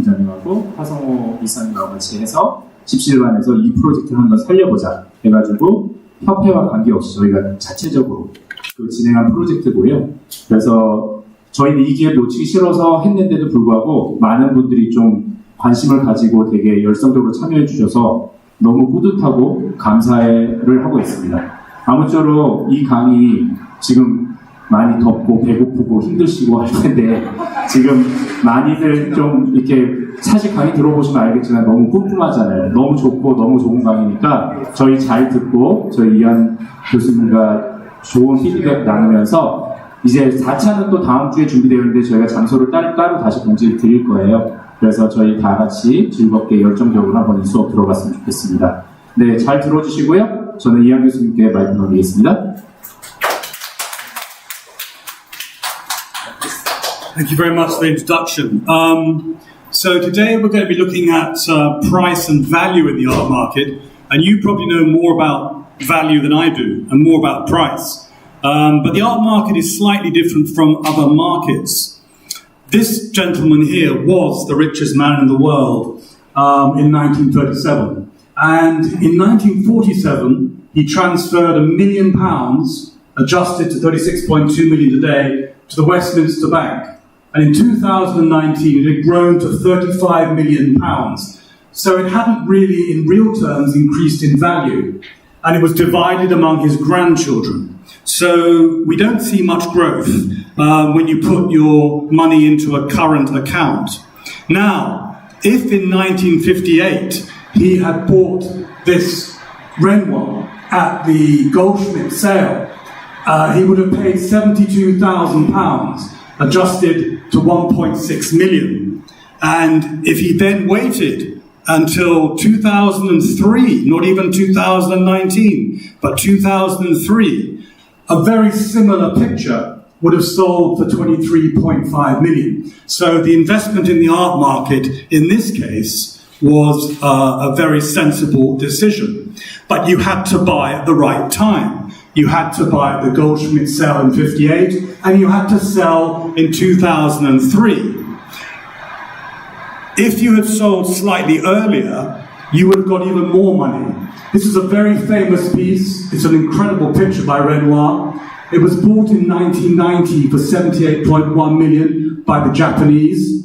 부총장님하고 하성호 이사님하고 같이 해서 집실반에서 이 프로젝트를 한번 살려보자 해가지고 협회와 관계없이 저희가 자체적으로 진행한 프로젝트고요. 그래서 저희는 이 기회 놓치기 싫어서 했는데도 불구하고 많은 분들이 좀 관심을 가지고 되게 열성적으로 참여해 주셔서 너무 뿌듯하고 감사를 하고 있습니다. 아무쪼록 이 강의 지금 많이 덥고 배고프고 힘드시고 할 텐데 지금 많이들 좀 이렇게 사실 강의 들어보시면 알겠지만 너무 뿜뿜하잖아요. 너무 좋고 너무 좋은 강의니까 저희 잘 듣고 저희 이한 교수님과 좋은 피드백 나누면서 이제 4차는 또 다음 주에 준비되어 있는데 저희가 장소를 따로 다시 공지를 드릴 거예요. 그래서 저희 다 같이 즐겁게 열정적으로 한번 이 수업 들어봤으면 좋겠습니다. 네, 잘 들어주시고요. 저는 이한 교수님께 마이크 넘기겠습니다. Thank you very much for the introduction. So today we're going to be looking at price and value in the art market, and you probably know more about value than I do, and more about price. But the art market is slightly different from other markets. This gentleman here was the richest man in the world in 1937. And in 1947, he transferred £1 million, adjusted to 36.2 million today, to the Westminster Bank. And in 2019, it had grown to £35 million. So it hadn't really, in real terms, increased in value. And it was divided among his grandchildren. So we don't see much growth when you put your money into a current account. Now, if in 1958 he had bought this Renoir at the Goldschmidt sale, he would have paid £72,000, adjusted to 1.6 million. And if he then waited until 2003, not even 2019, but 2003, a very similar picture would have sold for 23.5 million. So the investment in the art market, in this case, was a very sensible decision. But you had to buy at the right time. You had to buy at the Goldschmidt sale in 58, and you had to sell in 2003. If you had sold slightly earlier, you would have got even more money. This is a very famous piece. It's an incredible picture by Renoir. It was bought in 1990 for 78.1 million by the Japanese.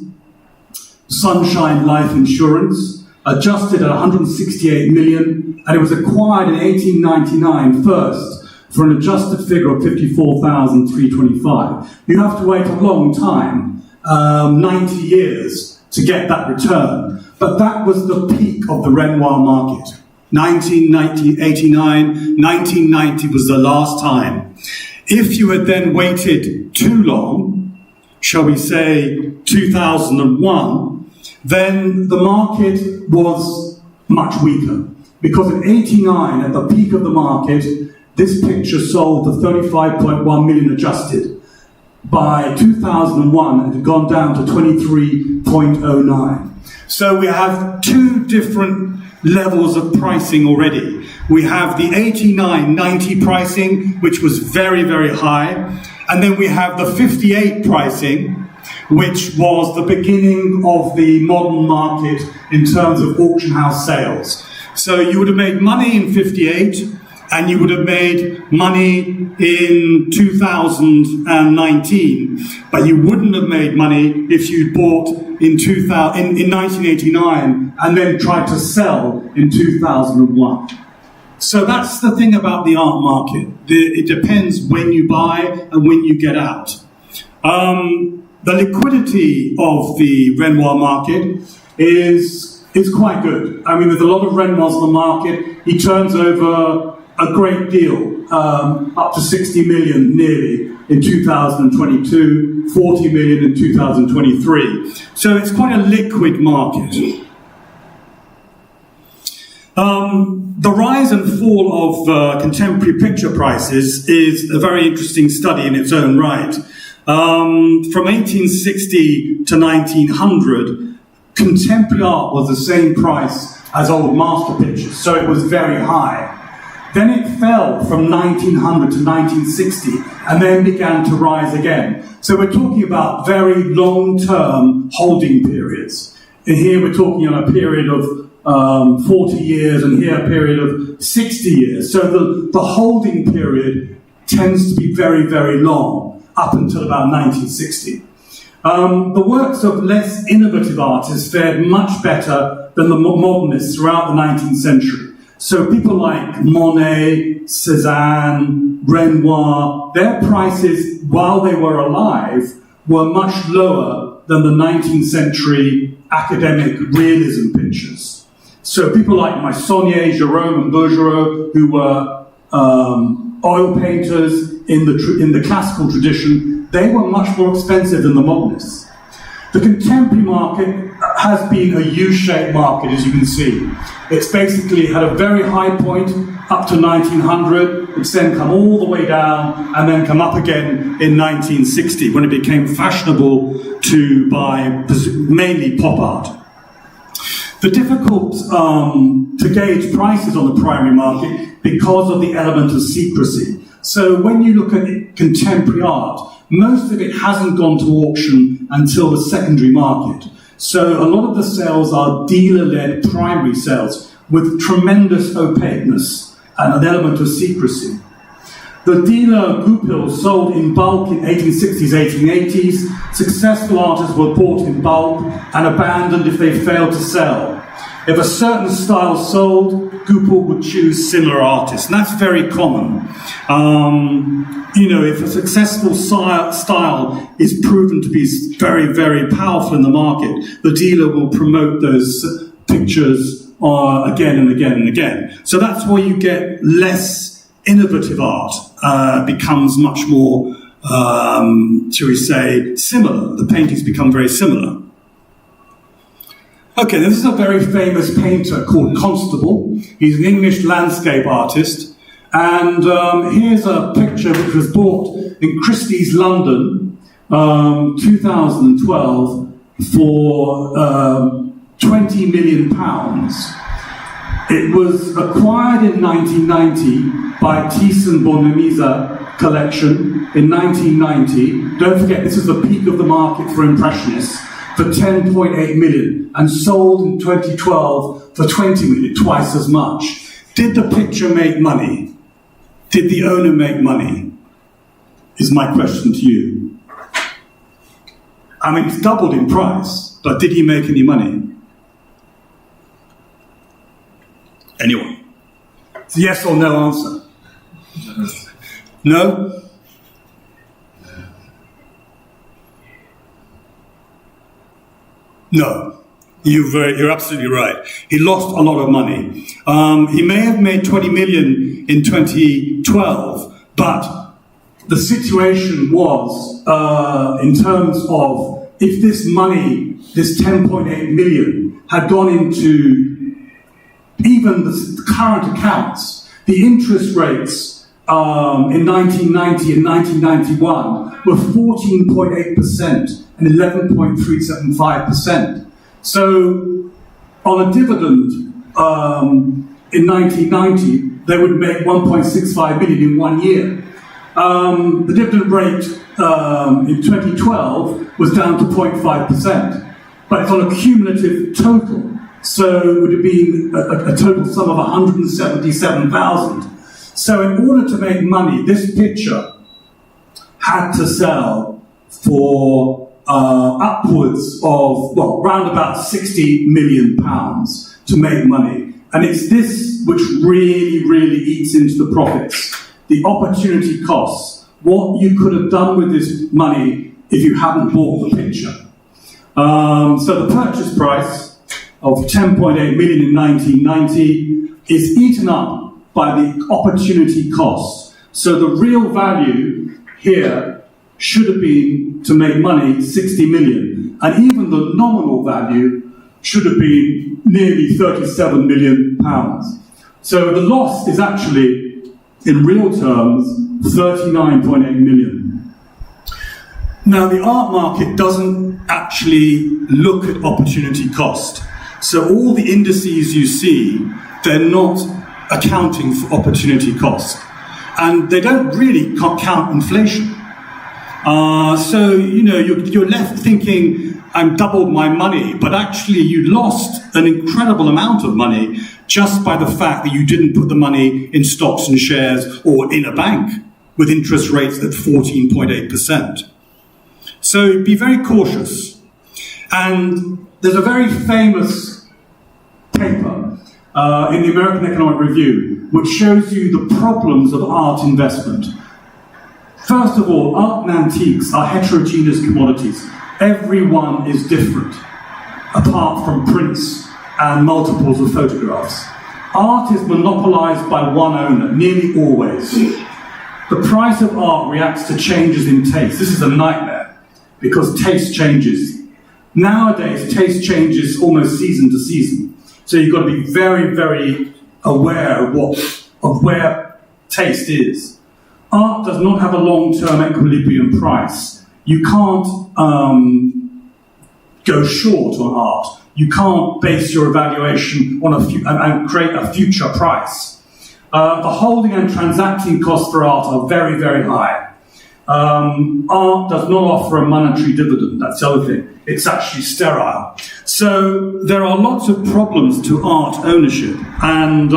Sunshine Life Insurance, adjusted at 168 million, and it was acquired in 1899 first for an adjusted figure of 54,325. You have to wait a long time, 90 years, to get that return. But that was the peak of the Renoir market. 1989, 1990 was the last time. If you had then waited too long, shall we say 2001, then the market was much weaker. Because in 89, at the peak of the market, this picture sold for 35.1 million adjusted. By 2001, it had gone down to 23.09. So we have two different levels of pricing already. We have the 89-90 pricing, which was very, very high. And then we have the 58 pricing, which was the beginning of the modern market in terms of auction house sales. So you would have made money in 58, and you would have made money in 2019, but you wouldn't have made money if you'd bought in 1989 and then tried to sell in 2001. So that's the thing about the art market. It depends when you buy and when you get out. The liquidity of the Renoir market is quite good. I mean, there's a lot of Renoirs on the market. He turns over a great deal, up to 60 million nearly in 2022, 40 million in 2023. So it's quite a liquid market. The rise and fall of contemporary picture prices is a very interesting study in its own right. From 1860 to 1900, contemporary art was the same price as old master pictures, so it was very high. Then it fell from 1900 to 1960 and then began to rise again. So we're talking about very long-term holding periods. here we're talking on a period of 40 years, and here a period of 60 years. So the holding period tends to be very, very long, up until about 1960. The works of less innovative artists fared much better than the modernists throughout the 19th century. So people like Monet, Cézanne, Renoir, their prices, while they were alive, were much lower than the 19th century academic realism pictures. So people like Meissonier, Gérôme and Bouguereau, who were oil painters in the classical tradition, they were much more expensive than the modernists. The contemporary market has been a U-shaped market, as you can see. It's basically had a very high point up to 1900, it's then come all the way down and then come up again in 1960 when it became fashionable to buy mainly pop art. The difficult to gauge prices on the primary market because of the element of secrecy. So when you look at contemporary art, most of it hasn't gone to auction until the secondary market. So a lot of the sales are dealer-led primary sales with tremendous opaqueness and an element of secrecy. The dealer Goupil sold in bulk in 1860s, 1880s. Successful artists were bought in bulk and abandoned if they failed to sell. If a certain style sold, Goupil would choose similar artists, and that's very common. If a successful style is proven to be very, very powerful in the market, the dealer will promote those pictures again and again and again. So that's where you get less innovative art, becomes much more, shall we say, similar. The paintings become very similar. Okay, this is a very famous painter called Constable. He's an English landscape artist. And here's a picture which was bought in Christie's London, 2012, for £20 million. It was acquired in 1990 by Thyssen Bonamisa Collection in 1990. Don't forget, this is the peak of the market for Impressionists, for 10.8 million, and sold in 2012 for 20 million, twice as much. Did the picture make money? Did the owner make money? Is my question to you. I mean, it's doubled in price, but did he make any money? Anyone? It's a yes or no answer. No? No. You're absolutely right. He lost a lot of money. He may have made 20 million in 2012, but the situation was, in terms of, if this money, this 10.8 million, had gone into even the current accounts, the interest rates in 1990 and 1991 were 14.8% and 11.375%. So, on a dividend in 1990, they would make 1.65 million in 1 year. The dividend rate in 2012 was down to 0.5%, but it's on a cumulative total. So it would have been a total sum of 177,000. So in order to make money, this picture had to sell for upwards of, round about £60 million to make money. And it's this which really, really eats into the profits. The opportunity costs. What you could have done with this money if you hadn't bought the picture. So the purchase price of 10.8 million in 1990 is eaten up by the opportunity cost. So the real value here should have been, to make money, 60 million. And even the nominal value should have been nearly 37 million pounds. So the loss is actually, in real terms, 39.8 million. Now, the art market doesn't actually look at opportunity cost. So all the indices you see, they're not accounting for opportunity cost. And they don't really count inflation. So, you're left thinking, I'm doubled my money, but actually you lost an incredible amount of money just by the fact that you didn't put the money in stocks and shares or in a bank with interest rates at 14.8%. So be very cautious. And there's a very famous paper in the American Economic Review which shows you the problems of art investment. First of all, art and antiques are heterogeneous commodities. Everyone is different, apart from prints and multiples of photographs. Art is monopolized by one owner, nearly always. The price of art reacts to changes in taste. This is a nightmare, because taste changes. Nowadays, taste changes almost season to season. So you've got to be very, very aware of where taste is. Art does not have a long-term equilibrium price. You can't go short on art. You can't base your evaluation on and create a future price. The holding and transacting costs for art are very, very high. Art does not offer a monetary dividend. That's the other thing. It's actually sterile. So there are lots of problems to art ownership, and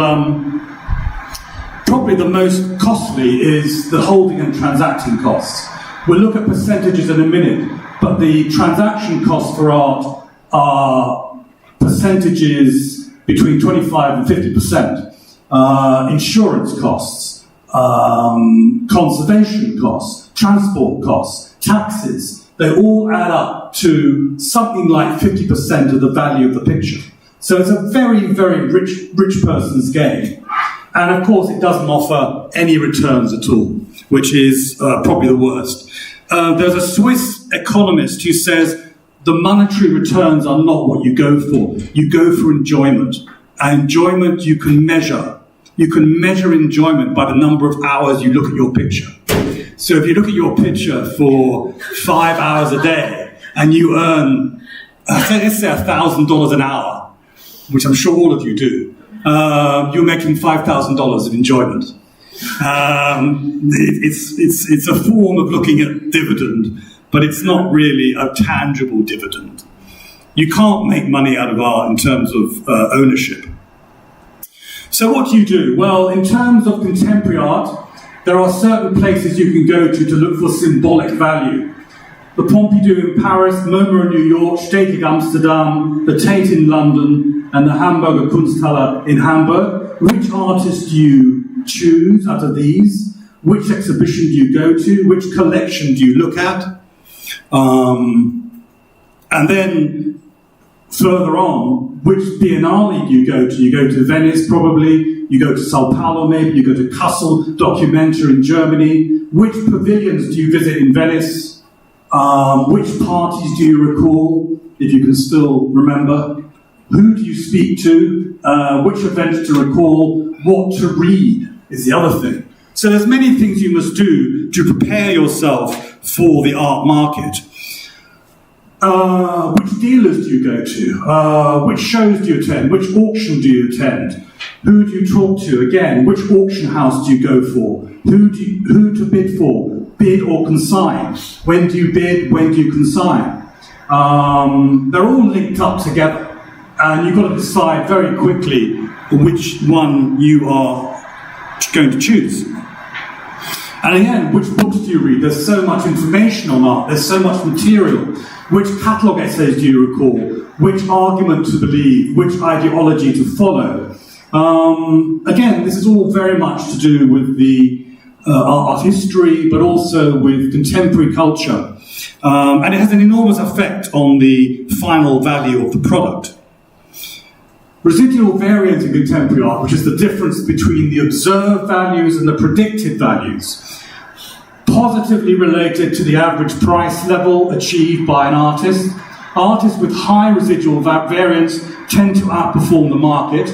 probably the most costly is the holding and transacting costs. We'll look at percentages in a minute, but the transaction costs for art are percentages between 25 and 50%. Insurance costs, conservation costs, transport costs, taxes, they all add up to something like 50% of the value of the picture. So it's a very, very rich person's game. And of course, it doesn't offer any returns at all, which is probably the worst. There's a Swiss economist who says the monetary returns are not what you go for. You go for enjoyment. And enjoyment you can measure. You can measure enjoyment by the number of hours you look at your picture. So if you look at your picture for 5 hours a day and you earn, let's say $1,000 an hour, which I'm sure all of you do, you're making $5,000 of enjoyment. It's a form of looking at dividend, but it's not really a tangible dividend. You can't make money out of art in terms of ownership. So what do you do? Well, in terms of contemporary art, there are certain places you can go to look for symbolic value. The Pompidou in Paris, MoMA in New York, Stedelijk Amsterdam, the Tate in London, and the Hamburger Kunsthalle in Hamburg. Which artist do you choose out of these? Which exhibition do you go to? Which collection do you look at? And then further on, which Biennale do you go to? You go to Venice, probably. You go to Sao Paulo, maybe. You go to Kassel, Documenta in Germany. Which pavilions do you visit in Venice? Which parties do you recall, if you can still remember? Who do you speak to? Which events to recall? What to read is the other thing. So there's many things you must do to prepare yourself for the art market. Which dealers do you go to? Which shows do you attend? Which auction do you attend? Who do you talk to? Again, which auction house do you go for? Who to bid for? Bid or consign? When do you bid? When do you consign? They're all linked up together, and you've got to decide very quickly which one you are going to choose. And again, which books do you read? There's so much information on art. There's so much material. Which catalogue essays do you recall? Which argument to believe? Which ideology to follow? Again, this is all very much to do with the art history, but also with contemporary culture. And it has an enormous effect on the final value of the product. Residual variance in contemporary art, which is the difference between the observed values and the predicted values, positively related to the average price level achieved by an artist. Artists with high residual variance tend to outperform the market.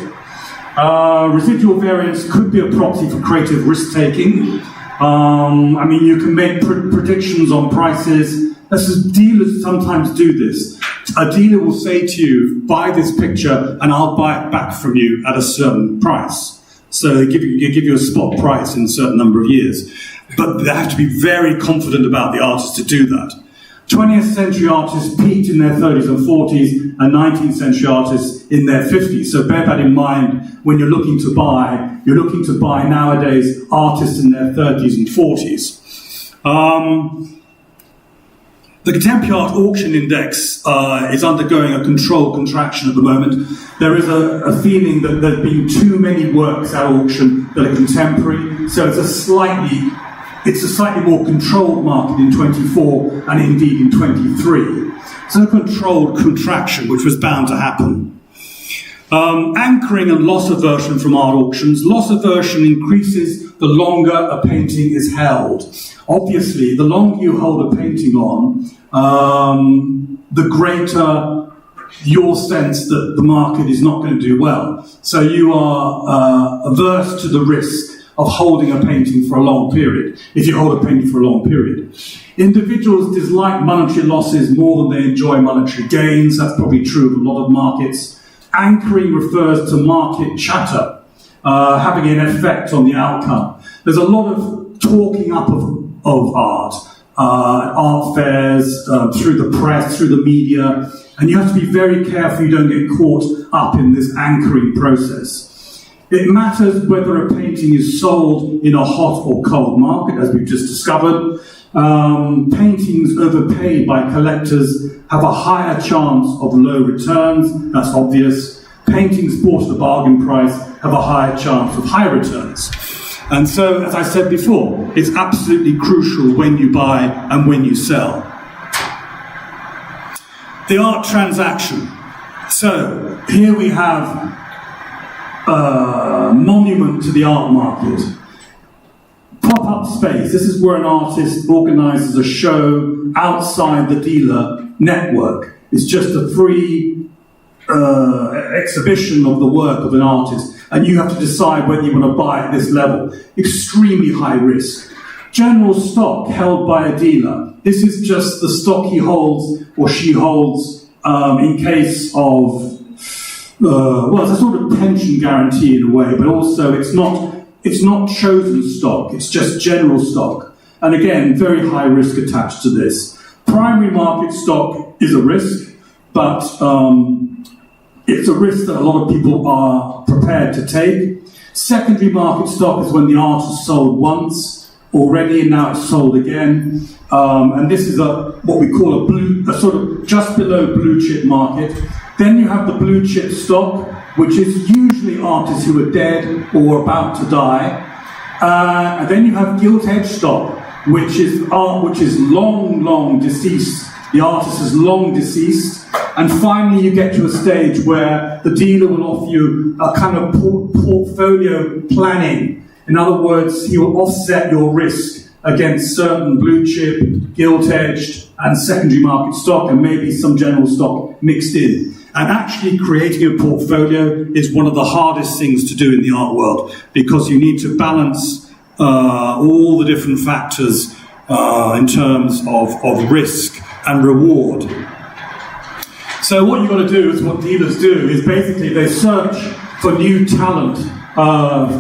Residual variance could be a proxy for creative risk-taking. I mean, you can make predictions on prices. Dealers sometimes do this. A dealer will say to you, buy this picture and I'll buy it back from you at a certain price. So they give you a spot price in a certain number of years. But they have to be very confident about the artist to do that. 20th century artists peaked in their 30s and 40s, and 19th century artists in their 50s. So bear that in mind when you're looking to buy. You're looking to buy nowadays artists in their 30s and 40s. The Contemporary Art Auction Index is undergoing a controlled contraction at the moment. There is a feeling that there have been too many works at auction that are contemporary, so it's a slightly more controlled market in 24 and indeed in 23. So a controlled contraction, which was bound to happen. Anchoring and loss aversion from art auctions. Loss aversion increases the longer a painting is held. Obviously, the longer you hold a painting on, the greater your sense that the market is not going to do well. So you are averse to the risk of holding a painting for a long period, if you hold a painting for a long period. Individuals dislike monetary losses more than they enjoy monetary gains. That's probably true of a lot of markets. Anchoring refers to market chatter, having an effect on the outcome. There's a lot of talking up of art, art fairs, through the press, through the media, and you have to be very careful you don't get caught up in this anchoring process. It matters whether a painting is sold in a hot or cold market, as we've just discovered. Paintings overpaid by collectors have a higher chance of low returns, that's obvious. Paintings bought at a bargain price have a higher chance of high returns. And so, as I said before, it's absolutely crucial when you buy and when you sell. The art transaction. So, here we have a monument to the art market. Pop-up space. This is where an artist organises a show outside the dealer network. It's just a free exhibition of the work of an artist, and you have to decide whether you want to buy at this level. Extremely high risk. General stock held by a dealer. This is just the stock he holds or she holds in case of, well, it's a sort of pension guarantee in a way, but also it's not chosen stock, it's just general stock. And again, very high risk attached to this. Primary market stock is a risk, but it's a risk that a lot of people are prepared to take. Secondary market stock is when the art is sold once already and now it's sold again. And this is what we call a sort of just below blue chip market. Then you have the blue chip stock, which is usually artists who are dead or about to die. And then you have gilt-edged stock, which is art which is long deceased. The artist is long deceased. And finally you get to a stage where the dealer will offer you a kind of portfolio planning. In other words, he will offset your risk against certain blue chip, gilt-edged and secondary market stock and maybe some general stock mixed in. And actually creating a portfolio is one of the hardest things to do in the art world because you need to balance all the different factors in terms of risk and reward. So what you've got to do is what dealers do is basically they search for new talent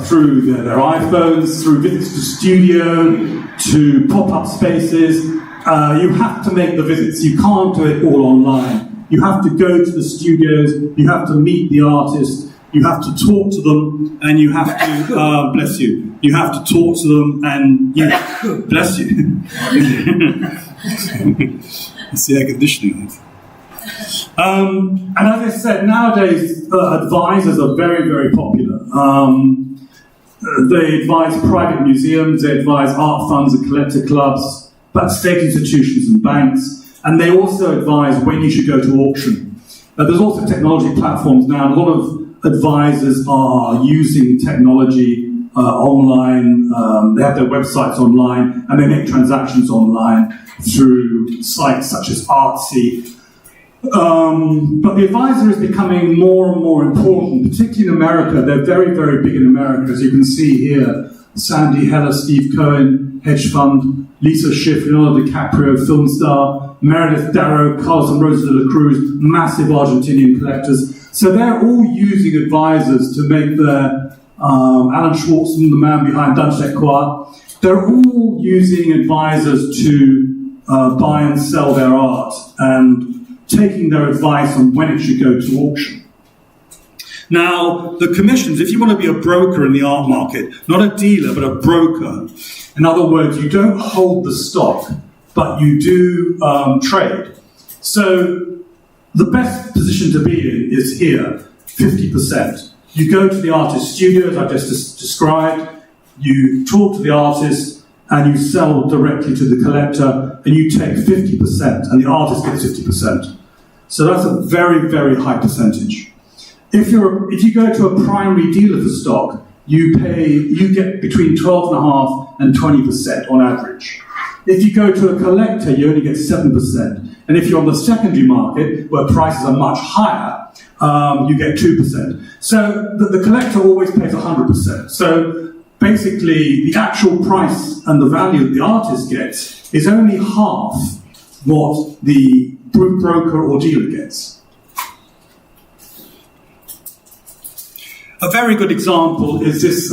through their iPhones, through visits to studio, to pop-up spaces. You have to make the visits. You can't do it all online. You have to go to the studios, you have to meet the artists, you have to talk to them, and you have to, bless you, you have to talk to them and you, bless you. It's the air conditioning. And as I said, nowadays advisors are very popular. They advise private museums, they advise art funds and collector clubs, but state institutions and banks. And they also advise when you should go to auction. There's also technology platforms now, and a lot of advisors are using technology online. They have their websites online, and they make transactions online through sites such as Artsy. But the advisor is becoming more and more important, particularly in America. They're very big in America, as you can see here. Sandy Heller, Steve Cohen, hedge fund, Lisa Schiff, Leonardo DiCaprio, film star, Meredith Darrow, Carlos and Rosa de la Cruz, massive Argentinian collectors. So they're all using advisors to make their, Alan Schwartzman, the man behind Dungeon Quoi, they're all using advisors to buy and sell their art and taking their advice on when it should go to auction. Now, the commissions, if you want to be a broker in the art market, not a dealer, but a broker, in other words, you don't hold the stock, but you do trade. So the best position to be in is here, 50%. You go to the artist's studio, as I just described, you talk to the artist, and you sell directly to the collector, and you take 50%, and the artist gets 50%. So that's a very, very high percentage. If you go to a primary dealer for stock, you get between 12.5% and 20% on average. If you go to a collector, you only get 7%. And if you're on the secondary market, where prices are much higher, you get 2%. So the collector always pays 100%. So basically, the actual price and the value that the artist gets is only half what the broker or dealer gets. A very good example is this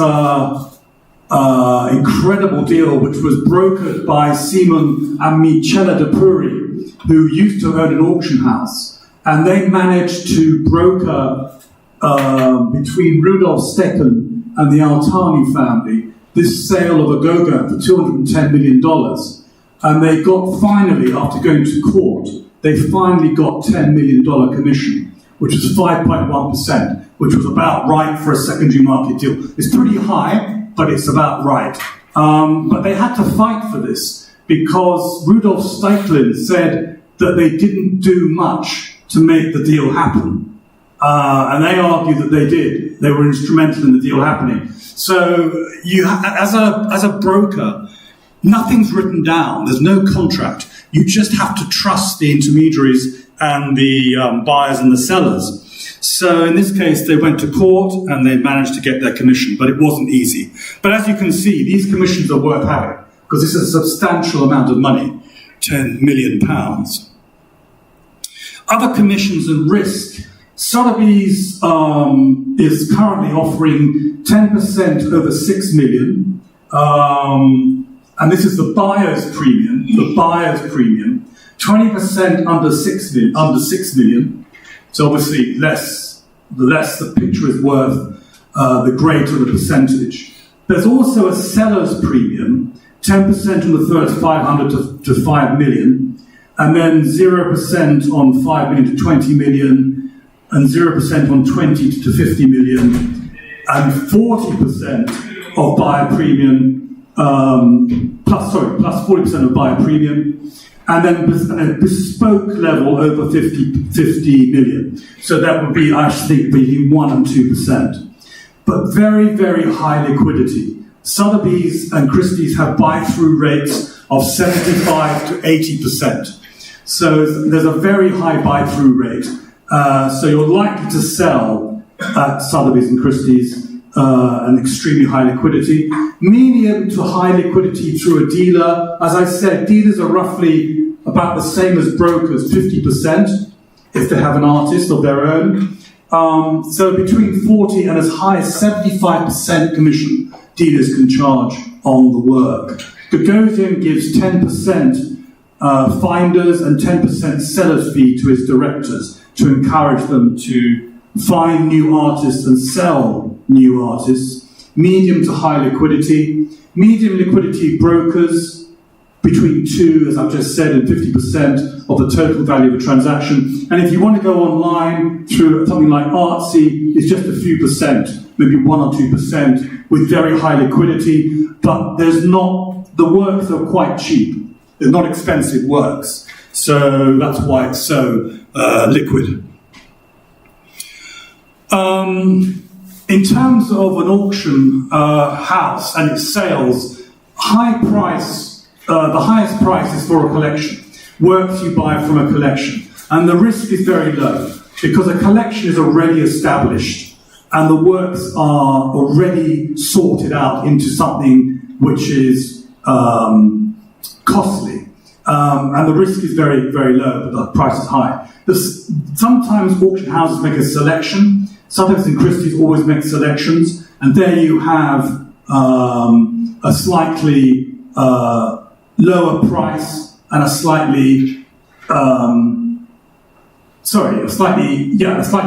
incredible deal which was brokered by Simon and Michela de Puri, who used to own an auction house. And they managed to broker between Rudolf Stecken and the Altani family this sale of a Gauguin for $210 million. And they got finally, after going to court, they finally got $10 million commission, which was 5.1%, which was about right for a secondary market deal. It's pretty high, but it's about right. But they had to fight for this because Rudolf Steichen said that they didn't do much to make the deal happen. And they argued that they did. They were instrumental in the deal happening. So you, as a broker, nothing's written down. There's no contract. You just have to trust the intermediaries and the buyers and the sellers. So in this case, they went to court and they managed to get their commission, but it wasn't easy. But as you can see, these commissions are worth having because this is a substantial amount of money, £10 million. Other commissions and risk. Sotheby's is currently offering 10% over 6 million. And this is the buyer's premium, 20% under 6 million. So obviously, the less the picture is worth, the greater the percentage. There's also a seller's premium, 10% on the first 500 to 5 million, and then 0% on 5 million to 20 million, and 0% on 20 to 50 million, and 40% of buyer premium, plus 40% of buyer premium, and then a bespoke level over 50 million. So that would be, I think, between 1% and 2%. But very, very high liquidity. Sotheby's and Christie's have buy-through rates of 75 to 80%. So there's a very high buy-through rate. So you're likely to sell at Sotheby's and Christie's an extremely high liquidity. Medium to high liquidity through a dealer. As I said, dealers are roughly about the same as brokers, 50%, if they have an artist of their own. So between 40 and as high as 75% commission dealers can charge on the work. Gagosian gives 10% finders and 10% seller's fee to his directors to encourage them to find new artists and sell new artists. Medium to high liquidity. Medium liquidity brokers between 2, as I've just said, and 50% of the total value of a transaction. And if you want to go online through something like Artsy, it's just a few percent, maybe 1 or 2% with very high liquidity, but the works are quite cheap. They're not expensive works. So that's why it's so liquid. In terms of an auction house and its sales, the highest price is for a collection. Works you buy from a collection. And the risk is very low because a collection is already established and the works are already sorted out into something which is costly. And the risk is very, very low, but the price is high. Sometimes auction houses make a selection. Sotheby's and Christie's always make selections, and there you have a slightly lower price and a slightly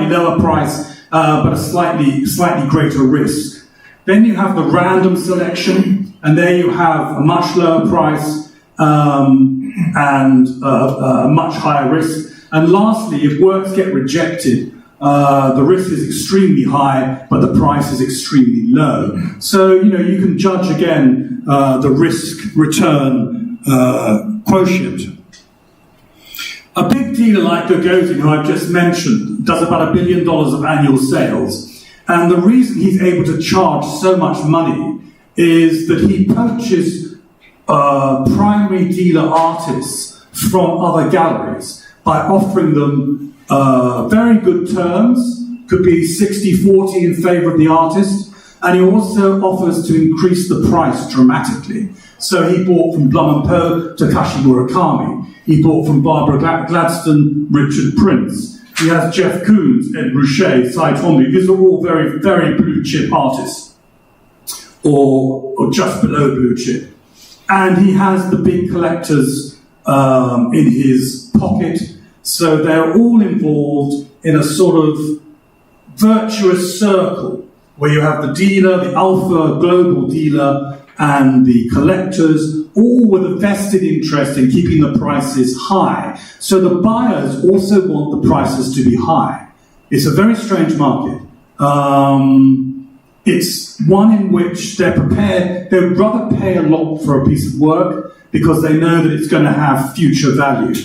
lower price, but a slightly greater risk. Then you have the random selection, and there you have a much lower price and a much higher risk. And lastly, if works get rejected, the risk is extremely high, but the price is extremely low. So, you can judge again the risk-return quotient. A big dealer like Gagosian, who I've just mentioned, does about $1 billion of annual sales. And the reason he's able to charge so much money is that he poaches primary dealer artists from other galleries by offering them very good terms, could be 60-40 in favour of the artist, and he also offers to increase the price dramatically. So he bought from Blum & Poe Takashi Murakami. He bought from Barbara Gladstone, Richard Prince. He has Jeff Koons, Ed Ruscha, Cy Twombly. These are all very, very blue chip artists, or just below blue chip. And he has the big collectors in his pocket. So they're all involved in a sort of virtuous circle where you have the dealer, the alpha global dealer, and the collectors, all with a vested interest in keeping the prices high. So the buyers also want the prices to be high. It's a very strange market. It's one in which they're prepared, they'd rather pay a lot for a piece of work because they know that it's going to have future value.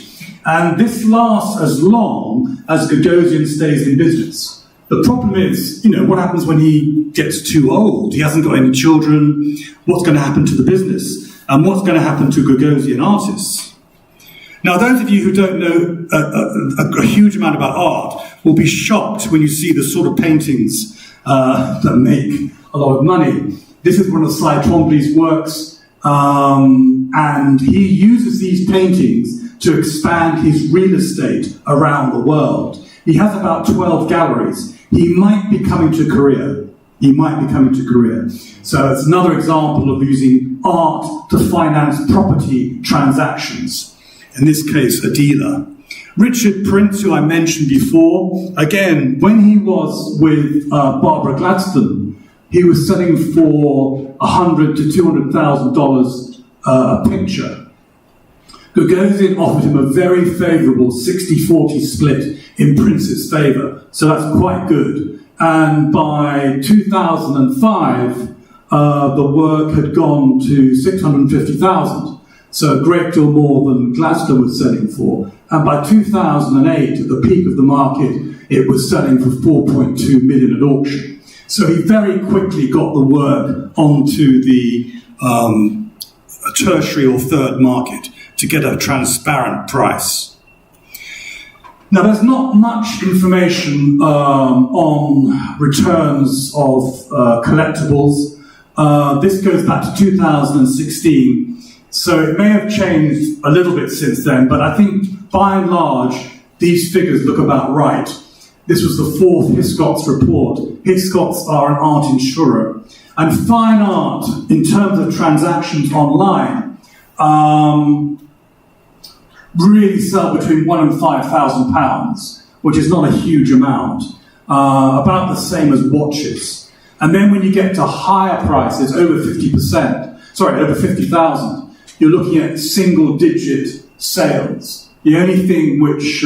And this lasts as long as Gagosian stays in business. The problem is, what happens when he gets too old? He hasn't got any children. What's going to happen to the business? And what's going to happen to Gagosian artists? Now, those of you who don't know a huge amount about art will be shocked when you see the sort of paintings that make a lot of money. This is one of Cy Twombly's works, and he uses these paintings to expand his real estate around the world. He has about 12 galleries. He might be coming to Korea. So it's another example of using art to finance property transactions. In this case, a dealer. Richard Prince, who I mentioned before, again, when he was with Barbara Gladstone, he was selling for $100,000 to $200,000 a picture. Gagosian offered him a very favourable 60-40 split in Prince's favour, so that's quite good. And by 2005, the work had gone to $650,000, so a great deal more than Gladstone was selling for. And by 2008, at the peak of the market, it was selling for $4.2 million at auction. So he very quickly got the work onto the tertiary or third market to get a transparent price. Now, there's not much information on returns of collectibles. This goes back to 2016, so it may have changed a little bit since then, but I think by and large, these figures look about right. This was the fourth Hiscox report. Hiscox are an art insurer. And fine art, in terms of transactions online, really sell between £1,000 and £5,000, which is not a huge amount, about the same as watches. And then when you get to higher prices, over 50,000, you're looking at single-digit sales. The only thing which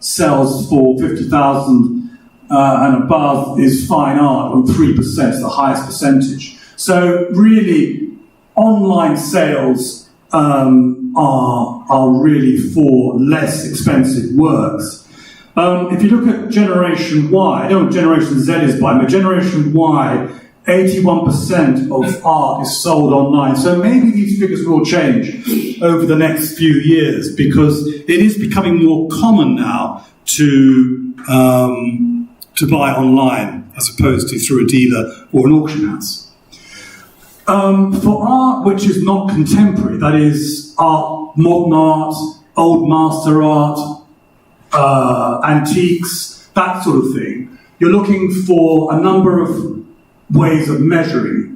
sells for 50,000 and above is fine art, and 3% is the highest percentage. So really, online sales are really for less expensive works. If you look at Generation Y, I don't know what Generation Z is by, but Generation Y, 81% of art is sold online. So maybe these figures will change over the next few years because it is becoming more common now to buy online as opposed to through a dealer or an auction house. For art which is not contemporary, that is art, modern art, old master art, antiques, that sort of thing, you're looking for a number of ways of measuring.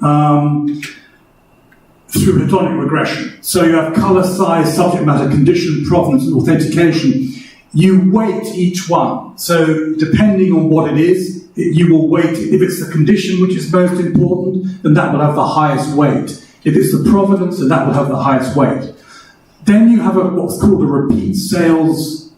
through hedonic regression. So you have colour, size, subject matter, condition, provenance, and authentication. You weight each one. So depending on what it is, you will weight it. If it's the condition which is most important, then that will have the highest weight. If it's the provenance, then that will have the highest weight. Then you have what's called a repeat sales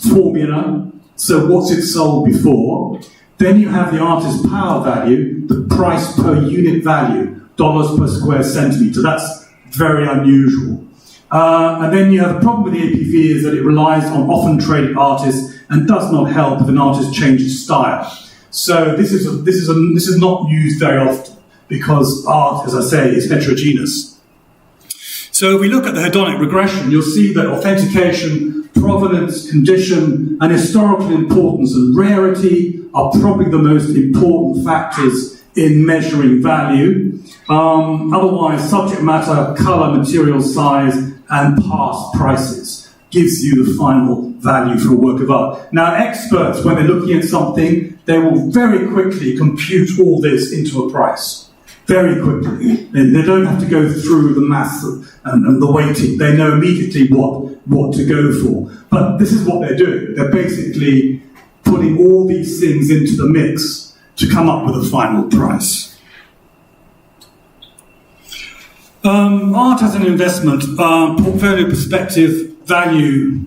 formula. So what's it sold before? Then you have the artist's power value, the price per unit value, dollars per square centimetre. That's very unusual. And then you have the problem with the APV is that it relies on often traded artists and does not help if an artist changes style. So this is not used very often because art, as I say, is heterogeneous. So if we look at the hedonic regression, you'll see that authentication, provenance, condition, and historical importance and rarity are probably the most important factors in measuring value. Otherwise, subject matter, colour, material size, and past prices gives you the final value for a work of art. Now, experts, when they're looking at something, they will very quickly compute all this into a price. Very quickly. They don't have to go through the maths and the weighting. They know immediately what to go for. But this is what they're doing. They're basically putting all these things into the mix to come up with a final price. Art as an investment, portfolio perspective, value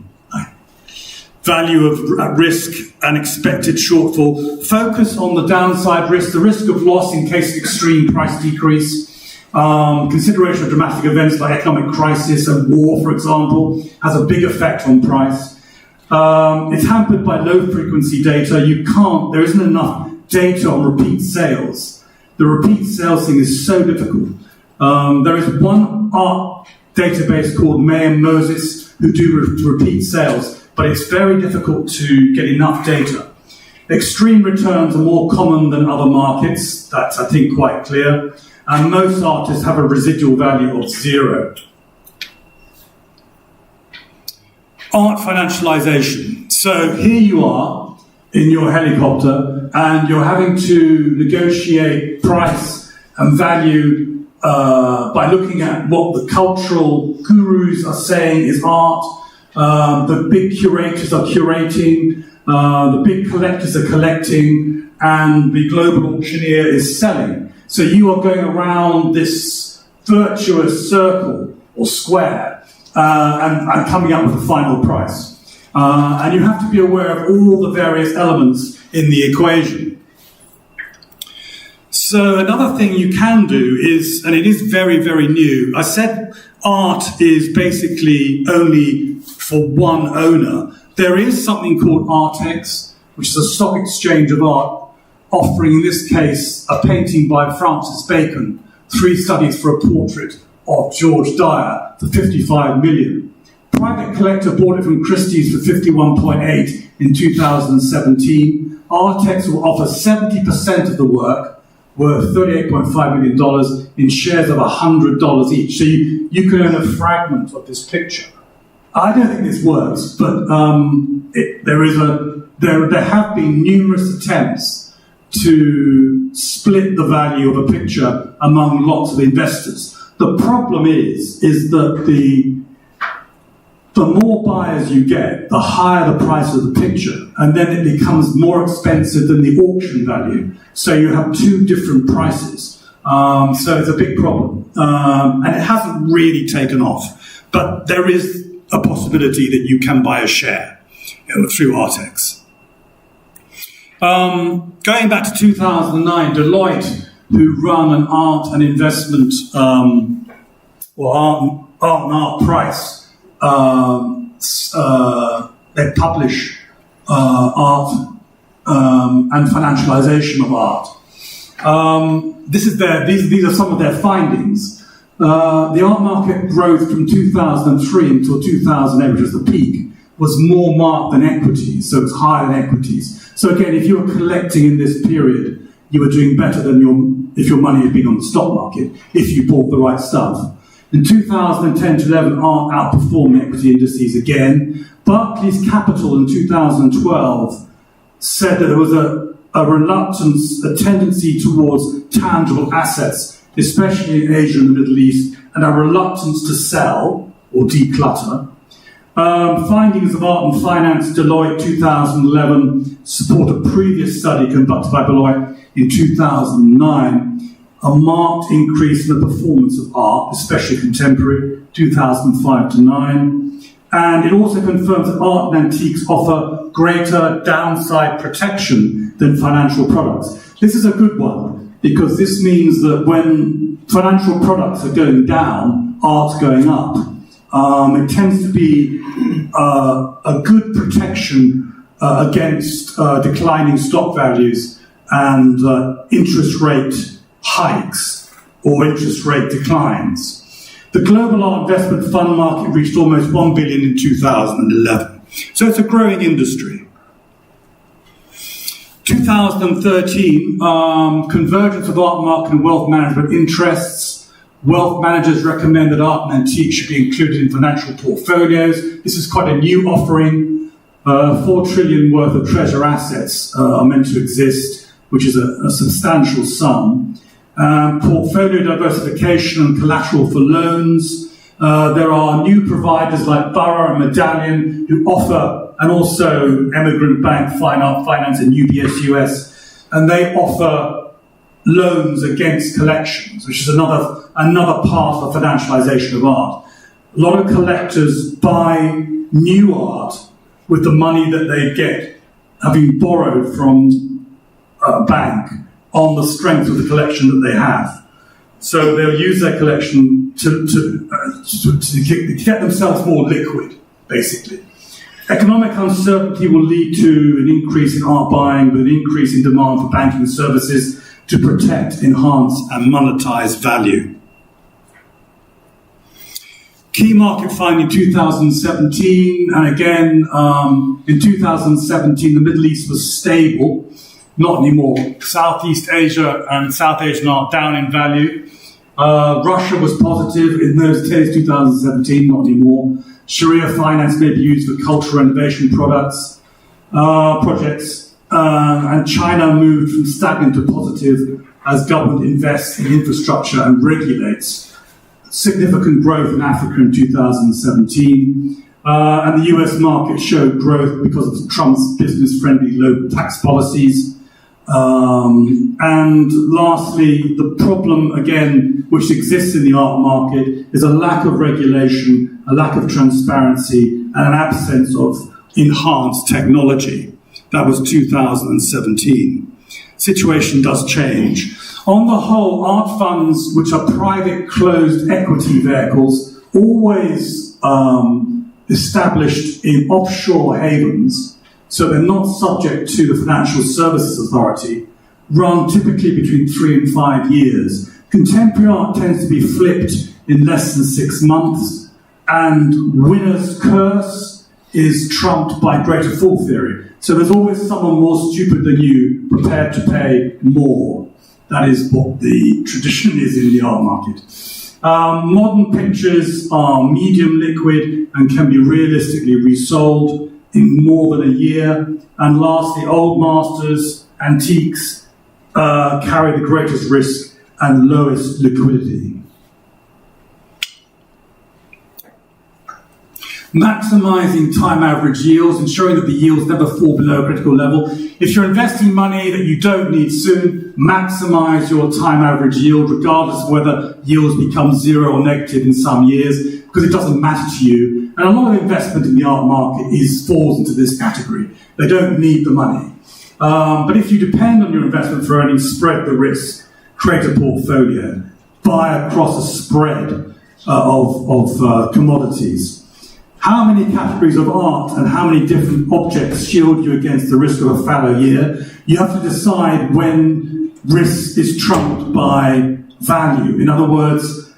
of risk and expected shortfall. Focus on the downside risk, the risk of loss in case of extreme price decrease. Consideration of dramatic events like economic crisis and war, for example, has a big effect on price. It's hampered by low frequency data. There isn't enough data on repeat sales. The repeat sales thing is so difficult. There is one art database called May and Moses who do repeat sales, but it's very difficult to get enough data. Extreme returns are more common than other markets. That's, I think, quite clear. And most artists have a residual value of 0. Art financialization. So here you are in your helicopter and you're having to negotiate price and value by looking at what the cultural gurus are saying is art, the big curators are curating, the big collectors are collecting, and the global auctioneer is selling. So you are going around this virtuous circle or square and coming up with a final price. And you have to be aware of all the various elements in the equation. So another thing you can do is, and it is very, very new, I said art is basically only for one owner. There is something called Artex, which is a stock exchange of art, offering, in this case, a painting by Francis Bacon, 3 studies for a portrait of George Dyer for 55 million. Private collector bought it from Christie's for 51.8 in 2017. Artex will offer 70% of the work, worth $38.5 million in shares of $100 each. So you can own a fragment of this picture. I don't think this works, but there have been numerous attempts to split the value of a picture among lots of investors. The problem is that the more buyers you get, the higher the price of the picture, and then it becomes more expensive than the auction value. So you have 2 different prices. So it's a big problem. And it hasn't really taken off. But there is a possibility that you can buy a share through Artex. Going back to 2009, Deloitte, who run an art and investment, or art and art price, they publish art and financialization of art. These are some of their findings. The art market growth from 2003 until 2008, which was the peak, was more marked than equities, so it's higher than equities. So again, if you were collecting in this period, you were doing better than if your money had been on the stock market, if you bought the right stuff. In 2010 to 11, art outperformed equity indices again. Barclays Capital in 2012 said that there was a reluctance, a tendency towards tangible assets especially in Asia and the Middle East, and a reluctance to sell or declutter. Findings of Art and Finance, Deloitte 2011, support a previous study conducted by Deloitte in 2009, a marked increase in the performance of art, especially contemporary, 2005 to 9. And it also confirms that art and antiques offer greater downside protection than financial products. This is a good one, because this means that when financial products are going down, art's going up. It tends to be a good protection against declining stock values and interest rate hikes or interest rate declines. The global art investment fund market reached almost $1 billion in 2011. So it's a growing industry. 2013, convergence of art market and wealth management interests. Wealth managers recommend that art and antiques should be included in financial portfolios. This is quite a new offering. 4 trillion worth of treasure assets are meant to exist, which is a substantial sum. Portfolio diversification and collateral for loans. There are new providers like Borough and Medallion who offer, and also Emigrant Bank, Fine Art Finance and UBS US, and they offer loans against collections, which is another part of financialization of art. A lot of collectors buy new art with the money that they get having borrowed from a bank on the strength of the collection that they have. So they'll use their collection to get themselves more liquid, basically. Economic uncertainty will lead to an increase in art buying, with an increase in demand for banking services to protect, enhance, and monetize value. Key market finding 2017, and again, in 2017, the Middle East was stable. Not anymore. Southeast Asia and South Asian art down in value. Russia was positive in those days, 2017, not anymore. Sharia finance may be used for cultural renovation projects. And China moved from stagnant to positive as government invests in infrastructure and regulates. Significant growth in Africa in 2017. And the US market showed growth because of Trump's business-friendly low tax policies. And lastly, the problem, again, which exists in the art market is a lack of regulation, a lack of transparency, and an absence of enhanced technology. That was 2017. Situation does change. On the whole, art funds, which are private closed equity vehicles, always established in offshore havens, so they're not subject to the Financial Services Authority, run typically between 3 and 5 years. Contemporary art tends to be flipped in less than 6 months, and winner's curse is trumped by greater fool theory. So there's always someone more stupid than you prepared to pay more. That is what the tradition is in the art market. Modern pictures are medium liquid and can be realistically resold in more than a year. And lastly, old masters, antiques, carry the greatest risk and lowest liquidity. Maximising time average yields, ensuring that the yields never fall below a critical level. If you're investing money that you don't need soon, maximise your time average yield, regardless of whether yields become zero or negative in some years, because it doesn't matter to you. And a lot of investment in the art market falls into this category. They don't need the money. But if you depend on your investment for earnings, spread the risk, create a portfolio, buy across a spread of commodities. How many categories of art and how many different objects shield you against the risk of a fallow year? You have to decide when risk is trumped by value. In other words,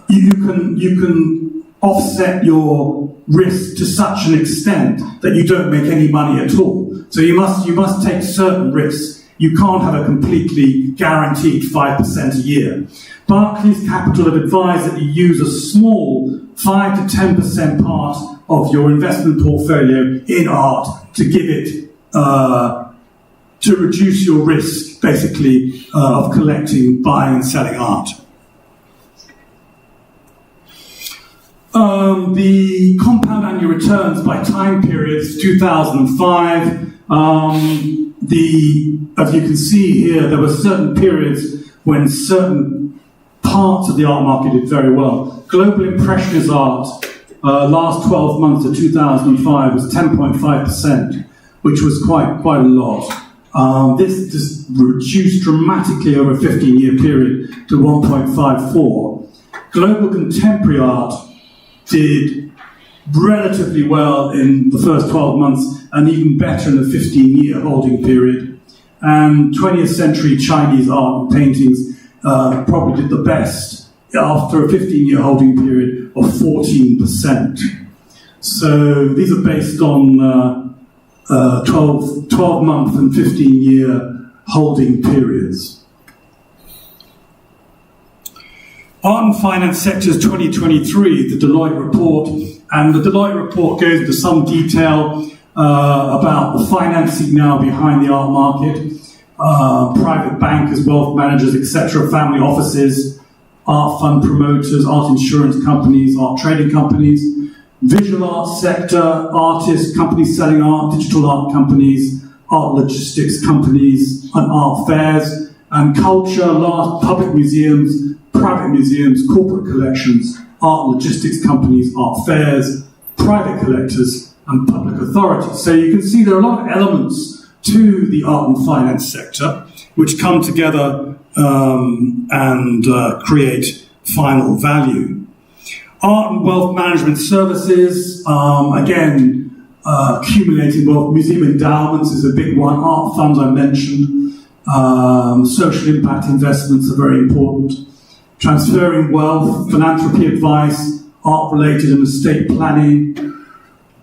you can offset your risk to such an extent that you don't make any money at all. So you must take certain risks. You can't have a completely guaranteed 5% a year. Barclays Capital have advised that you use a small 5 to 10% part of your investment portfolio in art to give it, to reduce your risk, basically, of collecting, buying and selling art. The compound annual returns by time periods, 2005. As you can see here, there were certain periods when certain parts of the art market did very well. Global Impressionist art, last 12 months of 2005 was 10.5%, which was quite a lot. This just reduced dramatically over a 15-year period to 1.54. Global Contemporary art did relatively well in the first 12 months and even better in the 15-year holding period. And 20th century Chinese art and paintings probably did the best after a 15-year holding period of 14%. So these are based on 12-month and 15-year holding periods. Art and Finance Sectors 2023, the Deloitte report, and the Deloitte report goes into some detail about the financing now behind the art market, private bankers, wealth managers, etc., family offices, art fund promoters, art insurance companies, art trading companies, visual art sector, artists, companies selling art, digital art companies, art logistics companies, and art fairs, and culture, large public museums, private museums, corporate collections, art logistics companies, art fairs, private collectors, and public authorities. So you can see there are a lot of elements to the art and finance sector which come together and create final value. Art and wealth management services, again, accumulating wealth. Museum endowments is a big one. Art funds I mentioned. Social impact investments are very important. Transferring wealth, philanthropy advice, art-related and estate planning,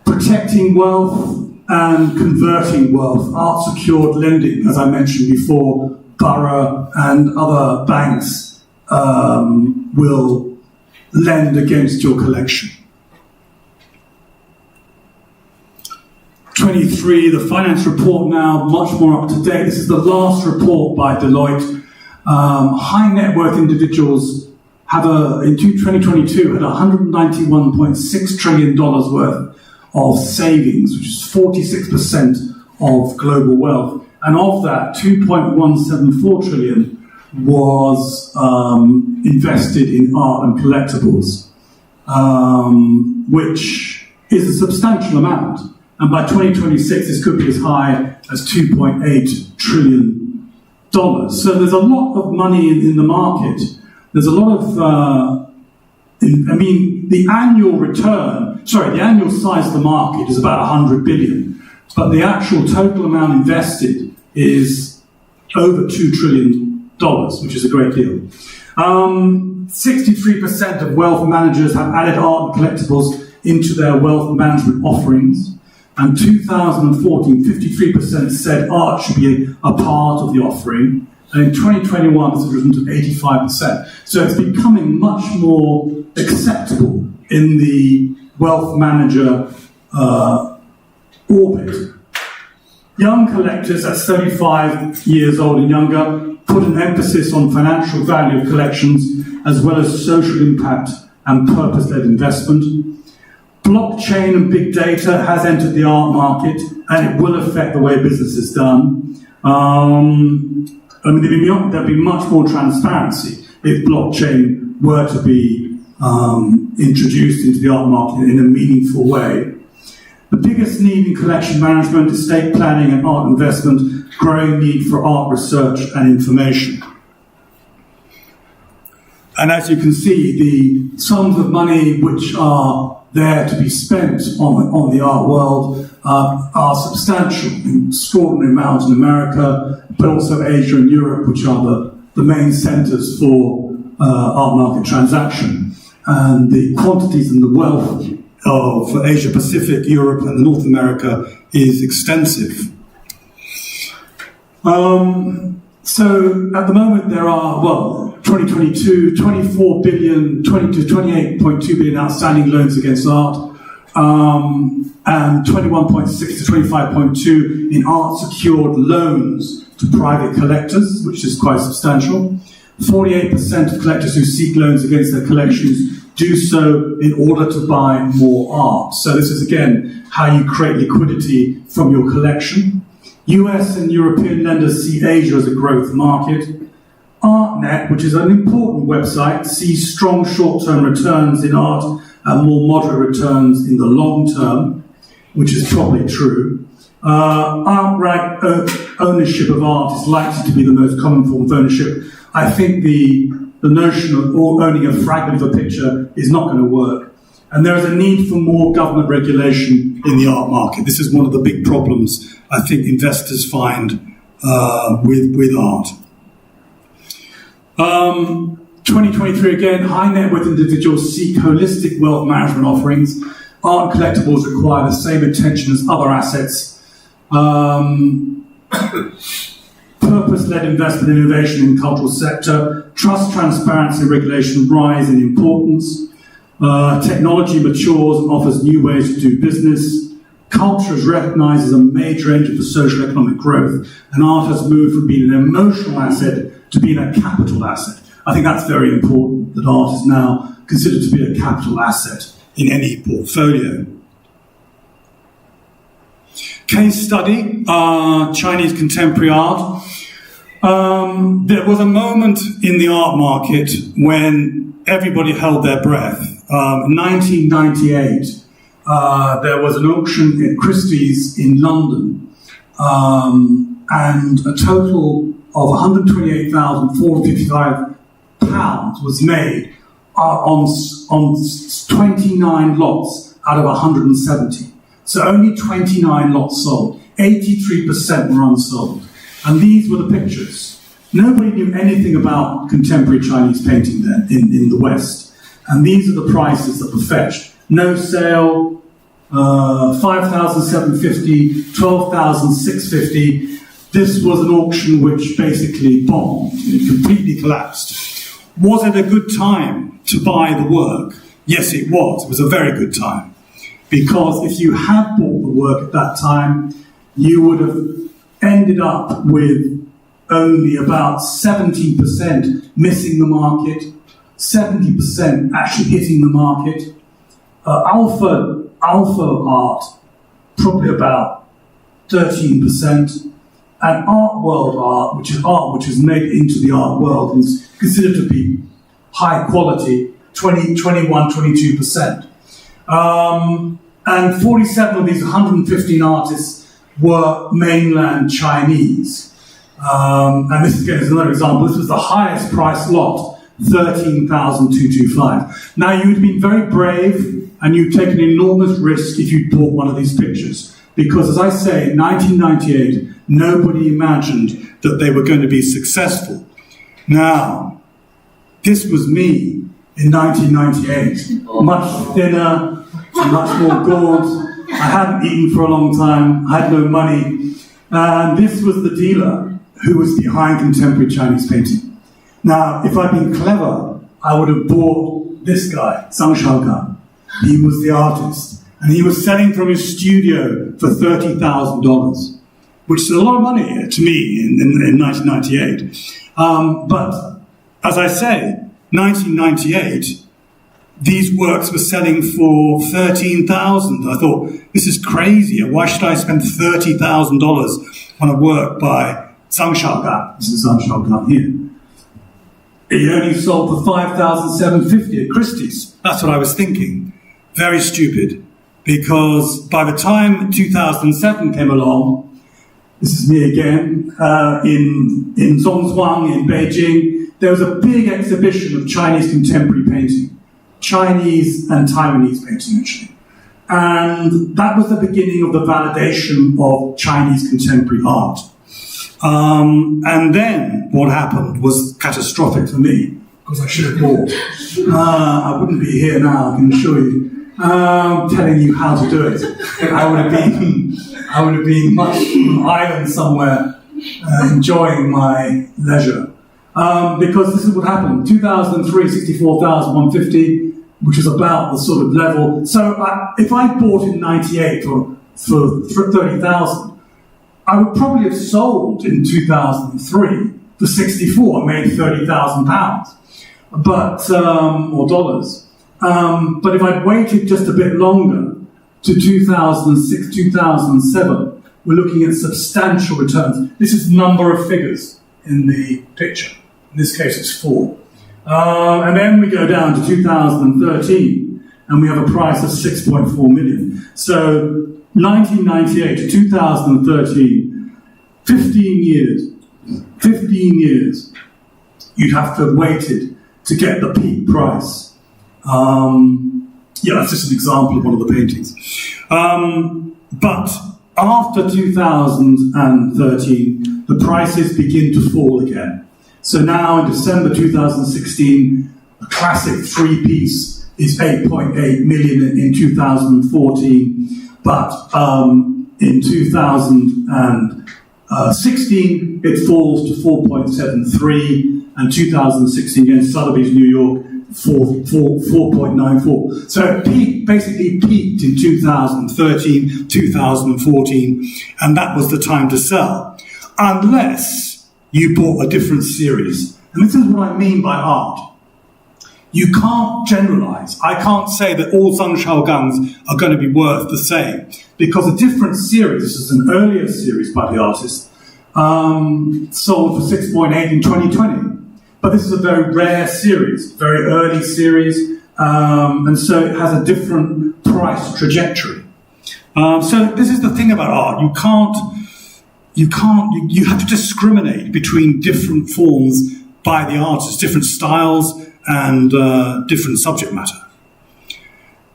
protecting wealth and converting wealth, art-secured lending, as I mentioned before, Borough and other banks will lend against your collection. 23, the finance report now, much more up to date. This is the last report by Deloitte. High net worth individuals have in 2022 had $191.6 trillion worth of savings, which is 46% of global wealth. And of that, 2.174 trillion was invested in art and collectibles, which is a substantial amount. And by 2026, this could be as high as $2.8 trillion. So there's a lot of money in the market. There's a lot of, the annual size of the market is about 100 billion, but the actual total amount invested is over $2 trillion, which is a great deal. 63% of wealth managers have added art and collectibles into their wealth management offerings. And 2014, 53% said art should be a part of the offering. And in 2021, this has risen to 85%. So it's becoming much more acceptable in the wealth manager orbit. Young collectors, that's 35 years old and younger, put an emphasis on financial value of collections as well as social impact and purpose-led investment. Blockchain and big data has entered the art market, and it will affect the way business is done. There'll be much more transparency if blockchain were to be introduced into the art market in a meaningful way. The biggest need in collection management, estate planning and art investment, growing need for art research and information. And as you can see, the sums of money which are there to be spent on the art world are substantial, extraordinary amounts in America, but also Asia and Europe, which are the main centres for art market transaction. And the quantities and the wealth of Asia Pacific, Europe and North America is extensive. So at the moment there are, 2022, 24 billion, 20 to 28.2 billion outstanding loans against art, and 21.6 to 25.2 in art-secured loans to private collectors, which is quite substantial. 48% of collectors who seek loans against their collections do so in order to buy more art. So this is, again, how you create liquidity from your collection. US and European lenders see Asia as a growth market. ArtNet, which is an important website, sees strong short-term returns in art and more moderate returns in the long term, which is probably true. Outright ownership of art is likely to be the most common form of ownership. I think the notion of owning a fragment of a picture is not going to work. And there is a need for more government regulation in the art market. This is one of the big problems I think investors find with art. 2023 again, high net worth individuals seek holistic wealth management offerings. Art and collectibles require the same attention as other assets. Purpose-led investment in innovation in the cultural sector. Trust, transparency, and regulation rise in importance. Technology matures and offers new ways to do business. Culture is recognised as a major engine for social economic growth, and art has moved from being an emotional asset to being a capital asset. I think that's very important, that art is now considered to be a capital asset in any portfolio. Case study, Chinese contemporary art. There was a moment in the art market when everybody held their breath. 1998, there was an auction at Christie's in London, and a total of £128,455 was made on 29 lots out of 170. So only 29 lots sold. 83% were unsold. And these were the pictures. Nobody knew anything about contemporary Chinese painting then in the West. And these are the prices that were fetched. No sale, 5,750, 12,650. This was an auction which basically bombed. It completely collapsed. Was it a good time to buy the work? Yes, it was. It was a very good time. Because if you had bought the work at that time, you would have ended up with only about 17% missing the market, 70% actually hitting the market. Alpha art, probably about 13%. And art world art, which is made it into the art world and is considered to be high quality, 22%. And 47 of these 115 artists were mainland Chinese. And this again is another example. This was the highest priced lot, 13,225. Now you'd been very brave and you'd taken an enormous risk if you'd bought one of these pictures. Because as I say, in 1998, nobody imagined that they were going to be successful. Now, this was me in 1998, much thinner, much more gaunt. I hadn't eaten for a long time, I had no money. And this was the dealer who was behind contemporary Chinese painting. Now, if I'd been clever, I would have bought this guy, Zhang Shaogan. He was the artist. And he was selling from his studio for $30,000, which is a lot of money to me in 1998. But as I say, 1998, these works were selling for $13,000. I thought, this is crazy. Why should I spend $30,000 on a work by Zhang Shaogan? This is Zhang Shaogan here. He only sold for $5,750 at Christie's. That's what I was thinking. Very stupid. Because by the time 2007 came along, this is me again, in Zhongzhuang in Beijing, there was a big exhibition of Chinese contemporary painting. Chinese and Taiwanese painting, actually. And that was the beginning of the validation of Chinese contemporary art. And then what happened was catastrophic for me, because I should have bought. I wouldn't be here now, I can assure you. Telling you how to do it. I would have been much on an island somewhere, enjoying my leisure. Because this is what happened. 2003, 64,150, which is about the sort of level. So if I bought in 98 for 30,000, I would probably have sold in 2003 for 64 and made £30,000, but or dollars. But if I'd waited just a bit longer to 2006, 2007, we're looking at substantial returns. This is the number of figures in the picture. In this case, it's 4. And then we go down to 2013, and we have a price of 6.4 million. So 1998 to 2013, 15 years, you'd have to have waited to get the peak price. That's just an example of one of the paintings. But after 2013, the prices begin to fall again. So now in December 2016, a classic 3-piece is 8.8 million in 2014, but in 2016 it falls to 4.73, and 2016 again, Sotheby's New York, 4.94. So it basically peaked in 2013, 2014, and that was the time to sell, unless you bought a different series. And this is what I mean by art. You can't generalize. I can't say that all Zhang Shaogangs are going to be worth the same, because a different series, this is an earlier series by the artist, sold for 6.8 in 2020. But this is a very rare series, very early series, and so it has a different price trajectory. So this is the thing about art. You have to discriminate between different forms by the artist, different styles and different subject matter.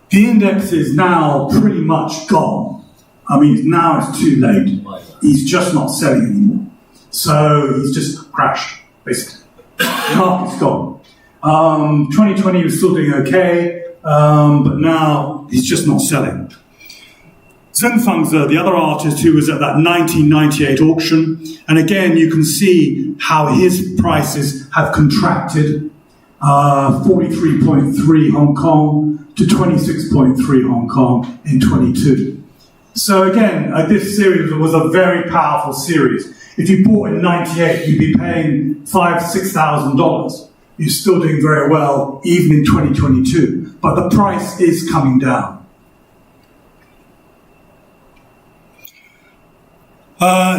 The index is now pretty much gone. I mean, now it's too late. He's just not selling anymore. So he's just crashed, basically. The market's gone. 2020 was still doing okay, but now he's just not selling. Zheng Fengzi, the other artist who was at that 1998 auction, and again you can see how his prices have contracted, 43.3 Hong Kong to 26.3 Hong Kong in 22. So again, this series was a very powerful series. If you bought in 98, you'd be paying $5,000-$6,000. You're still doing very well, even in 2022. But the price is coming down.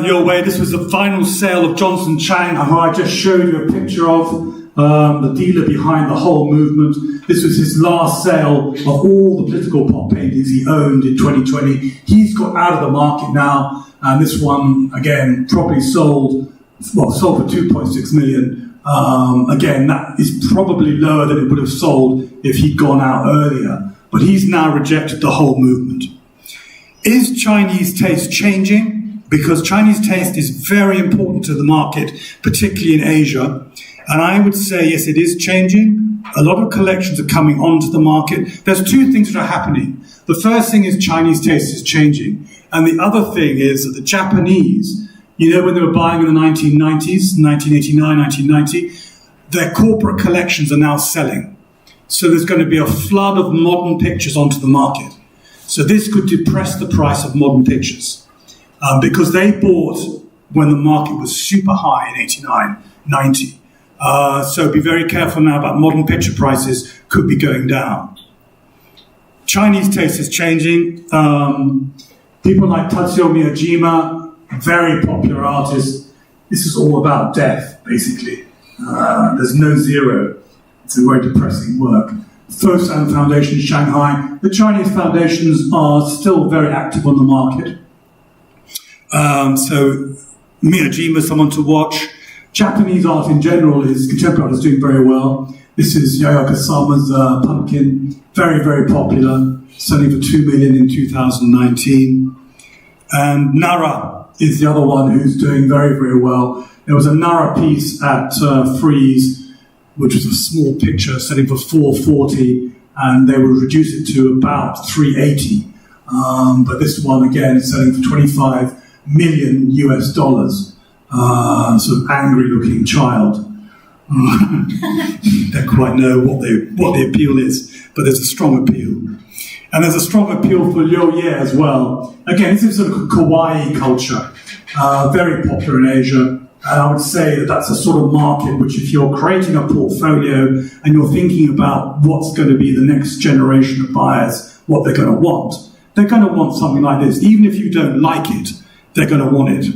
Your way, this was the final sale of Johnson Chang, who I just showed you a picture of, the dealer behind the whole movement. This was his last sale of all the political pop paintings he owned in 2020. He's got out of the market now, and this one, again, probably sold for 2.6 million. Again, that is probably lower than it would have sold if he'd gone out earlier. But he's now rejected the whole movement. Is Chinese taste changing? Because Chinese taste is very important to the market, particularly in Asia. And I would say, yes, it is changing. A lot of collections are coming onto the market. There's two things that are happening. The first thing is Chinese taste is changing. And the other thing is that the Japanese, when they were buying in the 1990s, 1989, 1990, their corporate collections are now selling. So there's going to be a flood of modern pictures onto the market. So this could depress the price of modern pictures. Because they bought when the market was super high in 89, 90. So be very careful now about modern picture prices could be going down. Chinese taste is changing. People like Tatsuo Miyajima, very popular artist. This is all about death, basically. There's no zero. It's a very depressing work. Fosun Foundation, Shanghai. The Chinese foundations are still very active on the market. So Miyajima is someone to watch. Japanese art in general contemporary art is doing very well. This is Yayoi Kusama's Pumpkin, very, very popular, selling for 2 million in 2019. And Nara is the other one who's doing very, very well. There was a Nara piece at Frieze, which was a small picture, selling for 440, and they would reduce it to about 380. But this one, again, is selling for 25 million US dollars. Sort of angry-looking child. Don't quite know what the appeal is, but there's a strong appeal. And there's a strong appeal for Liu Ye as well. Again, this is sort of kawaii culture, very popular in Asia. And I would say that that's a sort of market which, if you're creating a portfolio and you're thinking about what's going to be the next generation of buyers, what they're going to want, they're going to want something like this. Even if you don't like it, they're going to want it.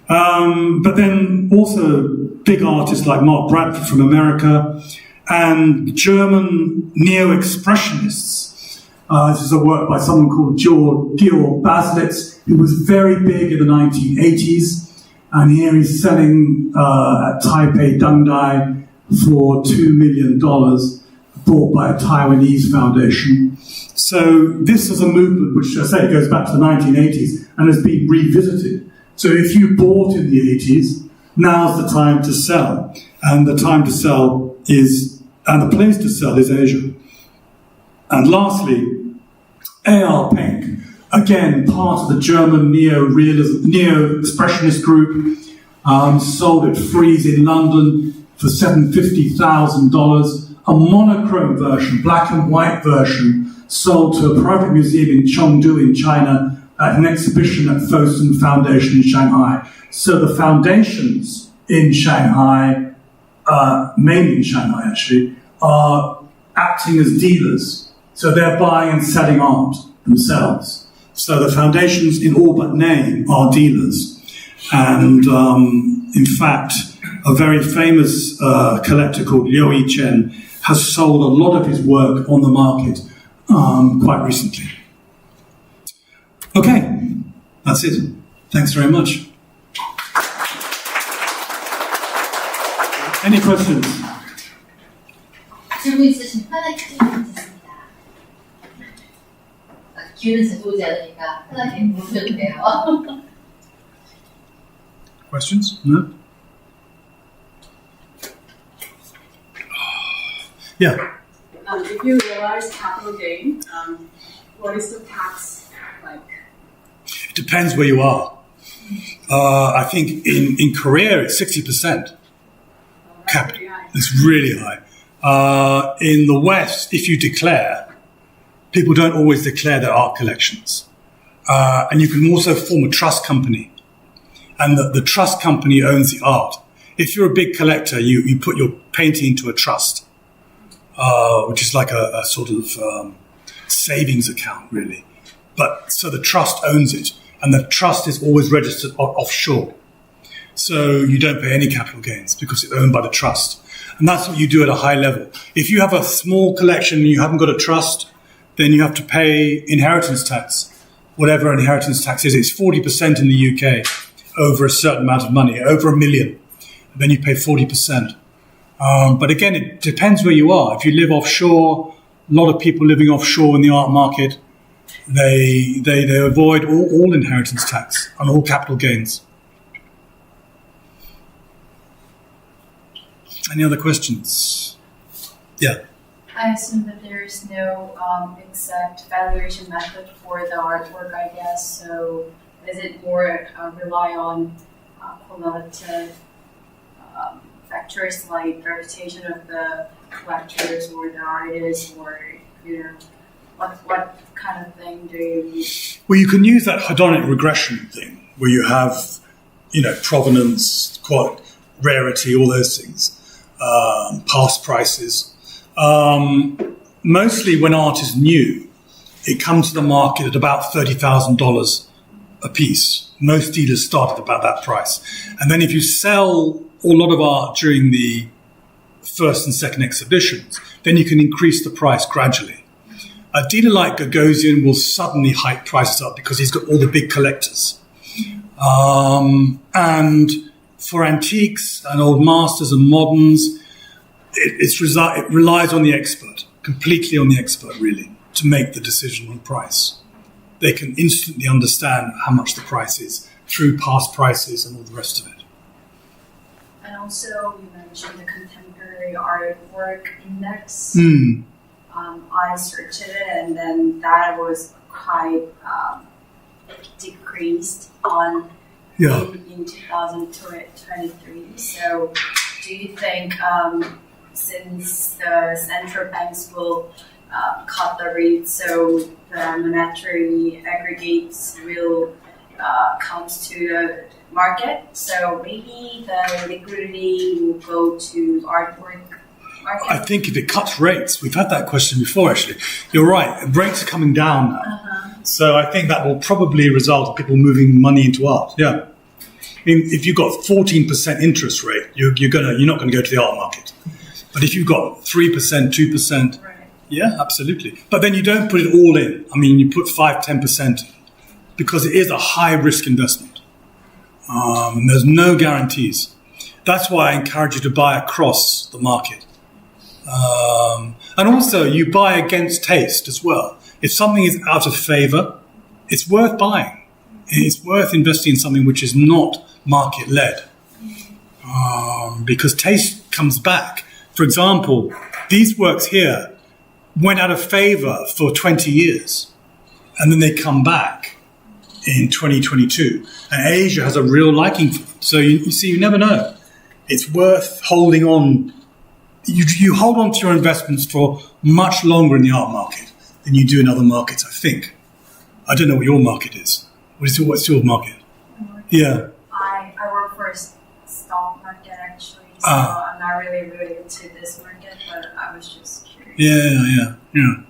But then also big artists like Mark Bradford from America and German neo-expressionists. This is a work by someone called Georg Baselitz, who was very big in the 1980s. And here he's selling at Taipei Dangdai for $2 million, bought by a Taiwanese foundation. So this is a movement which, I say, goes back to the 1980s and has been revisited. So if you bought in the 80s, now's the time to sell. And the time to sell is, and the place to sell is Asia. And lastly, A.R. Penck. Again, part of the German neo-expressionist group, sold at Frieze in London for $750,000. A monochrome version, black and white version, sold to a private museum in Chengdu in China at an exhibition at Fosun Foundation in Shanghai. So the foundations in Shanghai, mainly in Shanghai actually, are acting as dealers. So they're buying and selling art themselves. So the foundations, in all but name, are dealers. And in fact, a very famous collector called Liu Yichen has sold a lot of his work on the market quite recently. Okay, that's it. Thanks very much. Any questions? 질문 있으신 편하게 드리겠습니다. 기회는 자주 오지 않으니까 편하게 물으셔도 돼요. Questions? No? Yeah. If you realize capital gain, what is the tax like? It depends where you are. I think in Korea it's 60%. Capital. It's really high. In the West, if you declare, people don't always declare their art collections. And you can also form a trust company. And the trust company owns the art. If you're a big collector, you put your painting into a trust, which is like a sort of savings account, really. But so the trust owns it. And the trust is always registered offshore. So you don't pay any capital gains because it's owned by the trust. And that's what you do at a high level. If you have a small collection and you haven't got a trust, then you have to pay inheritance tax. Whatever inheritance tax is, it's 40% in the UK over a certain amount of money, over $1 million. And then you pay 40%. But again, it depends where you are. If you live offshore, a lot of people living offshore in the art market, they avoid all inheritance tax and all capital gains. Any other questions? Yeah. I assume that there is no exact valuation method for the artwork, I guess. So is it more rely on qualitative factors like reputation of the collectors or the artists, or what kind of thing do you use? Well, you can use that hedonic regression thing where you have, provenance, rarity, all those things, past prices. Mostly when art is new, it comes to the market at about $30,000 a piece. Most dealers start at about that price. And then if you sell a lot of art during the first and second exhibitions, then you can increase the price gradually. A dealer like Gagosian will suddenly hike prices up because he's got all the big collectors. And for antiques and old masters and moderns, it relies on the expert, completely on the expert, really, to make the decision on price. They can instantly understand how much the price is through past prices and all the rest of it. And also, you mentioned the contemporary artwork index. I searched it, and then that was quite decreased in 2023. So, do you think, since the central banks will cut the rate, so the monetary aggregates will comes to the market. So maybe the liquidity will go to artwork market. I think if it cuts rates, we've had that question before actually. You're right, rates are coming down now. So I think that will probably result in people moving money into art. Yeah. I mean, if you've got 14% interest rate, you're not going to go to the art market. But if you've got 3%, 2%, Right. yeah, absolutely. But then you don't put it all in. I mean, you put 5%, 10% because it is a high risk investment. And there's no guarantees. That's why I encourage you to buy across the market. And also, you buy against taste as well. If something is out of favor, it's worth buying. It's worth investing in something which is not market-led. Because taste comes back. For example, these works here went out of favor for 20 years. And then they come back in 2022. And Asia has a real liking for them. So you see, you never know. It's worth holding on. You hold on to your investments for much longer in the art market than you do in other markets, I think. I don't know what your market is. What's your market? Yeah. I work for a stock market actually, so I'm not really related to this market, but I was just curious. Yeah.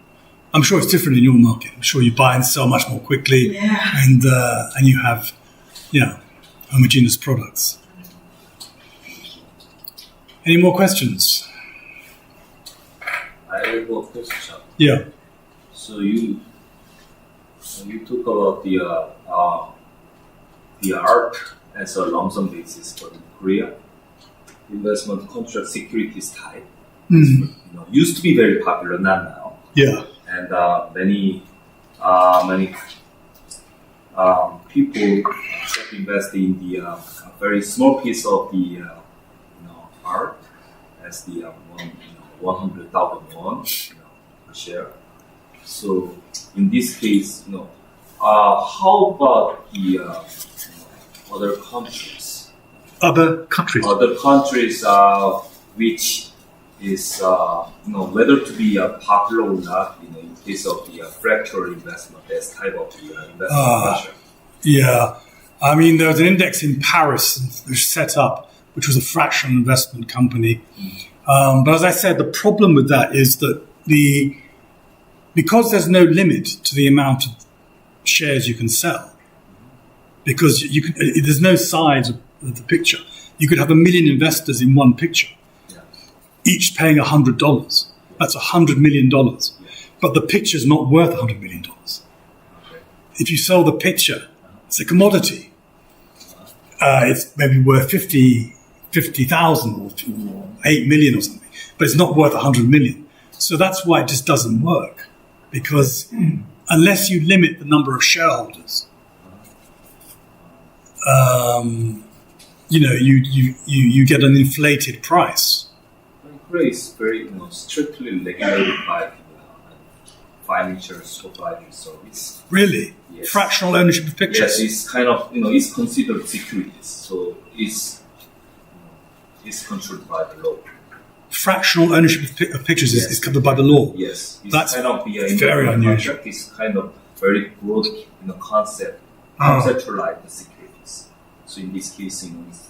I'm sure it's different in your market. I'm sure you buy and sell much more quickly, and you have, homogeneous products. Any more questions? I have a question. Yeah. So you talk about the art as a lump sum basis for Korea investment contract securities type. Used to be very popular, not now. Yeah. And many people start investing in the very small piece of the art as the 100,000 won per share. So in this case, how about the other countries? Other countries. Other countries, which is whether to be popular or not, in case of the fractional investment, as type of the investment pressure. Yeah, I mean there was an index in Paris which set up, which was a fractional investment company. But as I said, the problem with that is that because there's no limit to the amount of shares you can sell, because there's no size of the picture. You could have 1 million investors in one picture, each paying $100. That's $100 million. But the picture's not worth $100 million. If you sell the picture, it's a commodity. It's maybe worth 50,000 or 8 million or something, but it's not worth 100 million. So that's why it just doesn't work, because unless you limit the number of shareholders, you get an inflated price. Korea is very strictly regulated by the financial supervisory service. Really? Yes. Fractional ownership of pictures? Yes, it's kind of it's considered securities, so it's controlled by the law. Fractional ownership of pictures is covered by the law. Yes, it's That's kind of very unusual. It's kind of very broad conceptualize the securities. So in this case,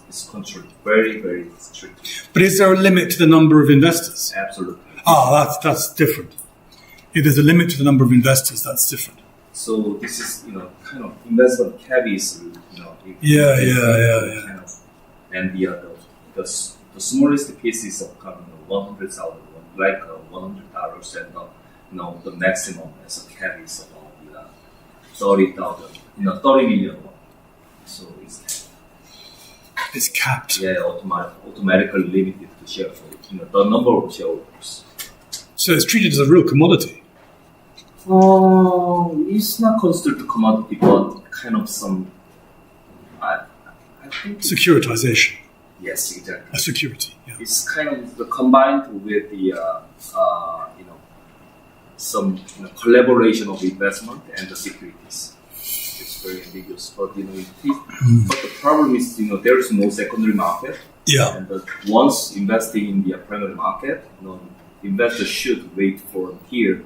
it's controlled very, very strictly. But is there a limit to the number of investors? Absolutely. That's different. If there's a limit to the number of investors, that's different. So this is kind of investment cap is Yeah. Kind of, and the smallest pieces of 100,000, like $100, and the maximum as a cap is about 30,000, 30 million. So it's capped. Yeah, automatically limited to shareholders, the number of shareholders. So it's treated as a real commodity. It's not considered a commodity, but kind of some. I think Securitization. Yes, exactly. A security. Yeah. It's kind of combined with the some collaboration of investment and the securities. It's very ambiguous, but but the problem is there is no secondary market. Yeah. And once investing in the primary market, investors should wait for here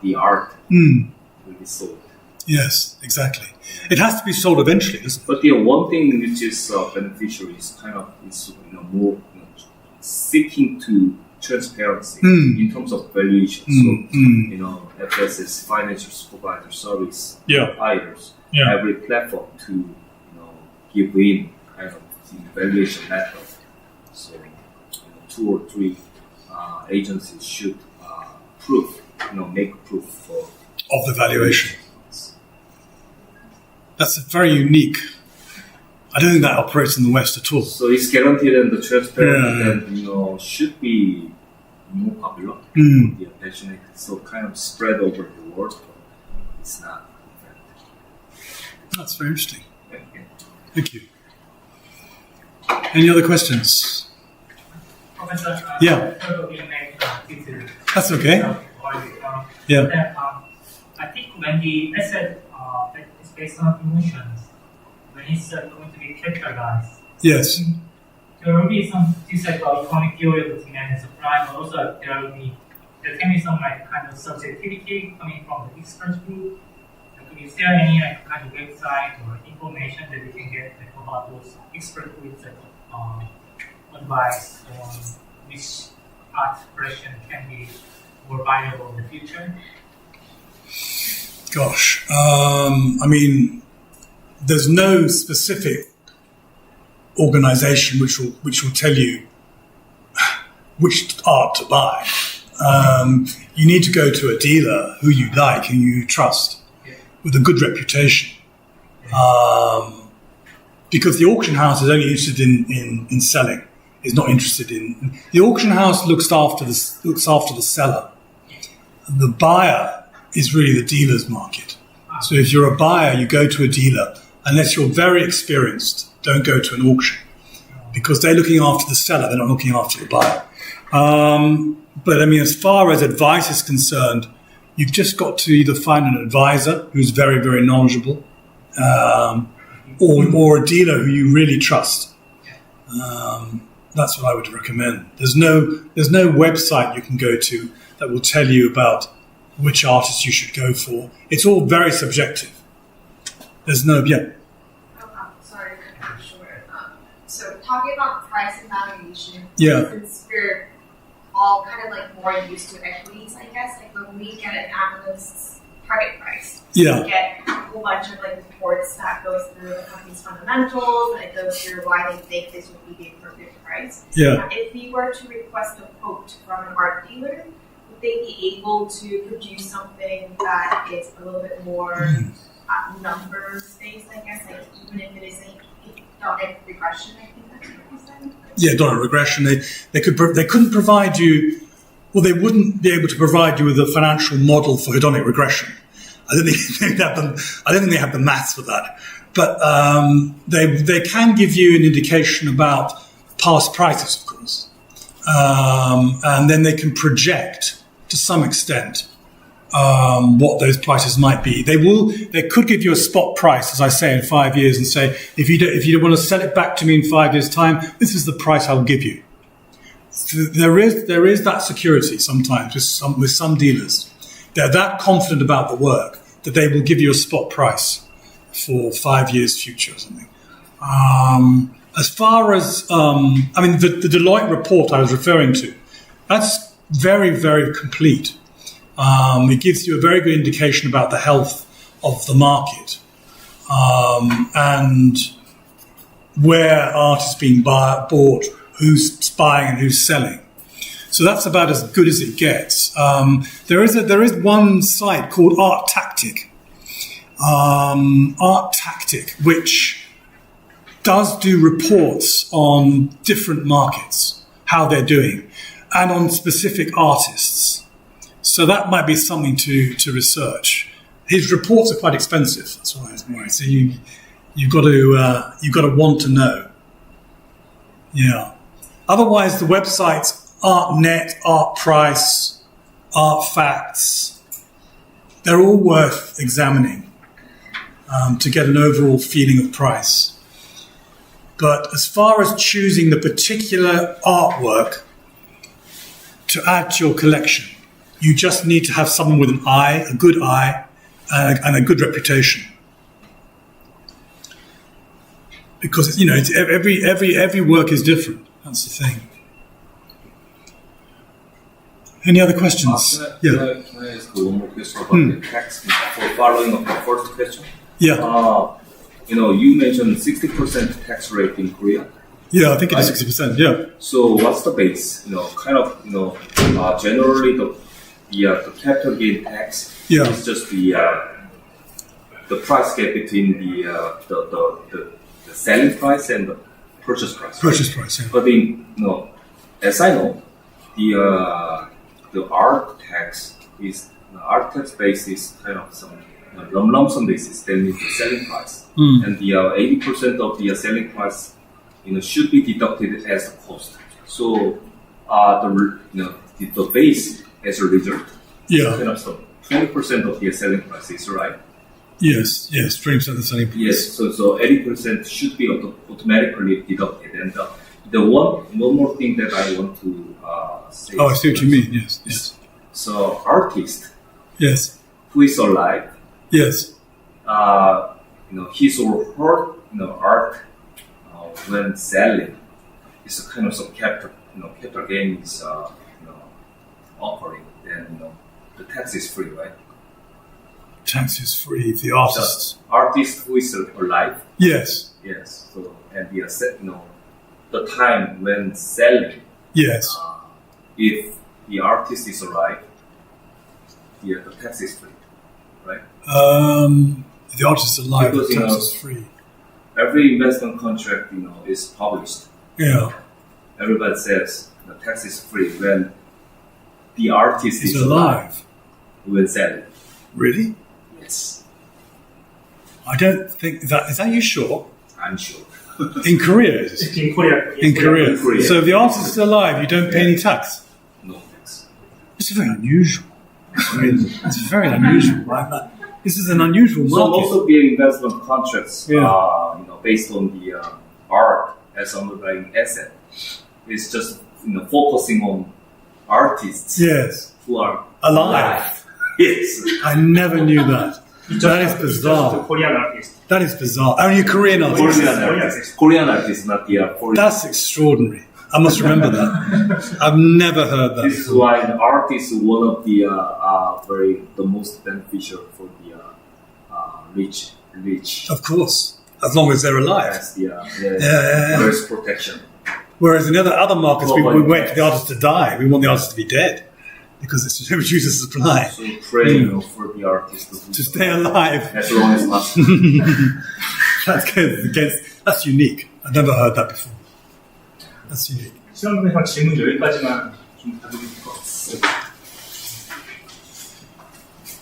the art will be sold. Yes, exactly. It has to be sold eventually, doesn't it? But the one thing which is beneficial is kind of more seeking to transparency in terms of valuation. So FS is financial supervisor service providers. Every platform to give in kind of the valuation method. So 2 or 3 agencies should make proof of the valuation. That's very unique. I don't think that operates in the West at all. So it's guaranteed and the transparent and should be more popular. The passionate, so kind of spread over the world, but it's not. That's very interesting. Thank you. Any other questions? Professor, Yeah. That's okay. Yeah. I think when the asset is based on emotions, when it's going to be capitalized, Yes. there will be some things like economic theory of demand and supply, but also there can be some kind of subjectivity coming from the expert group. Is there any kind of website or information that we can get about those expert groups that advise on which art expression can be more viable in the future? Gosh, I mean, there's no specific organization which will tell you which art to buy. You need to go to a dealer who you like and you trust, with a good reputation, because the auction house is only interested in selling. Is not interested in the auction house looks after the seller. The buyer is really the dealer's market. So if you're a buyer, you go to a dealer. Unless you're very experienced, don't go to an auction, because they're looking after the seller. They're not looking after the buyer. But I mean, as far as advice is concerned, you've just got to either find an advisor who's very, very knowledgeable, or a dealer who you really trust. That's what I would recommend. There's no website you can go to that will tell you about which artist you should go for. It's all very subjective. There's no, Sorry, I'm short. So talking about price and valuation, since we're all kind of like more used to equities, I guess, like when we get an analyst's target price, we get a whole bunch of like reports that goes through the company's fundamentals, and it goes through why they think this would be the appropriate price. If we were to request a quote from an art dealer, would they be able to produce something that is a little bit more numbers based, I guess, like even if it is a dotted regression, I think that's what you said? Yeah, dotted regression. They couldn't provide you. Well, they wouldn't be able to provide you with a financial model for hedonic regression. I don't think they have the maths for that. But they can give you an indication about past prices, of course, and then they can project to some extent what those prices might be. They could give you a spot price, as I say, in 5 years, and say, if you don't want to sell it back to me in 5 years' time, this is the price I'll give you. So there is that security sometimes with some dealers. They're that confident about the work that they will give you a spot price for 5 years future or something. As far as the Deloitte report I was referring to, that's very, very complete. It gives you a very good indication about the health of the market, and where art is being bought, who's buying and who's selling. So that's about as good as it gets. There is one site called Art Tactic, which does do reports on different markets, how they're doing, and on specific artists. So that might be something to research. His reports are quite expensive. That's why. So you've got to want to know. Yeah. Otherwise, the websites ArtNet, ArtPrice, ArtFacts, they're all worth examining to get an overall feeling of price. But as far as choosing the particular artwork to add to your collection, you just need to have someone with an eye, a good eye, and a good reputation. Because it's every work is different. That's the thing. Any other questions? Can I ask one more question about the tax? For following up the first question. Yeah. You mentioned 60% tax rate in Korea. Yeah, I think it is 60%. Yeah. So what's the base? Generally the capital gain tax is just the price gap between the selling price and the purchase price. Purchase price. Yeah. But as I know, the art tax base is kind of some lump sum basis. That means the selling price, and the 80% of the selling price, should be deducted as the cost. So the base as a result, kind of some 20% of the selling price is right. Yes, 20% of the selling price. Yes, so 80% should be automatically deducted. And the one more thing that I want to say. Oh, I see what you mean. Yes. So artist, yes, who is alive, yes, his or her, art when selling is a kind of some capital gain is offering. Then the tax is free, right? Tax is free. The artist. The artist who is alive. Yes. So and the time when selling. Yes. If the artist is alive, the tax is free, right? The artist is alive. Because, the tax is free. Every investment contract, is published. Yeah. Everybody says the tax is free when the artist is alive. When selling. Really? Yes. I don't think that. Is that you sure? I'm sure. In Korea, is it? In Korea. In Korea. So if the artist is alive, you don't pay any tax? No tax. It's very unusual. It's very unusual, right? This is an unusual market. So most of the investment contracts, based on the art as underlying asset, is just focusing on artists who are alive. Yes. I never knew that. That is bizarre. Korean artist. That is bizarre. Only Korean artists. Korean artists, not the foreign. That's extraordinary. I must remember that. I've never heard that. This is why the art is one of the the most beneficial for the rich. Of course, as long as they're alive. Yes, there's protection. Whereas in other markets, we wait for the artist to die. We want the artist to be dead because it reduces supply. So pray for the artist to stay alive as long as possible. That's unique. I've never heard that before. That's unique. 시험에서 질문 여기까지만 좀 부탁드릴 것 같습니다.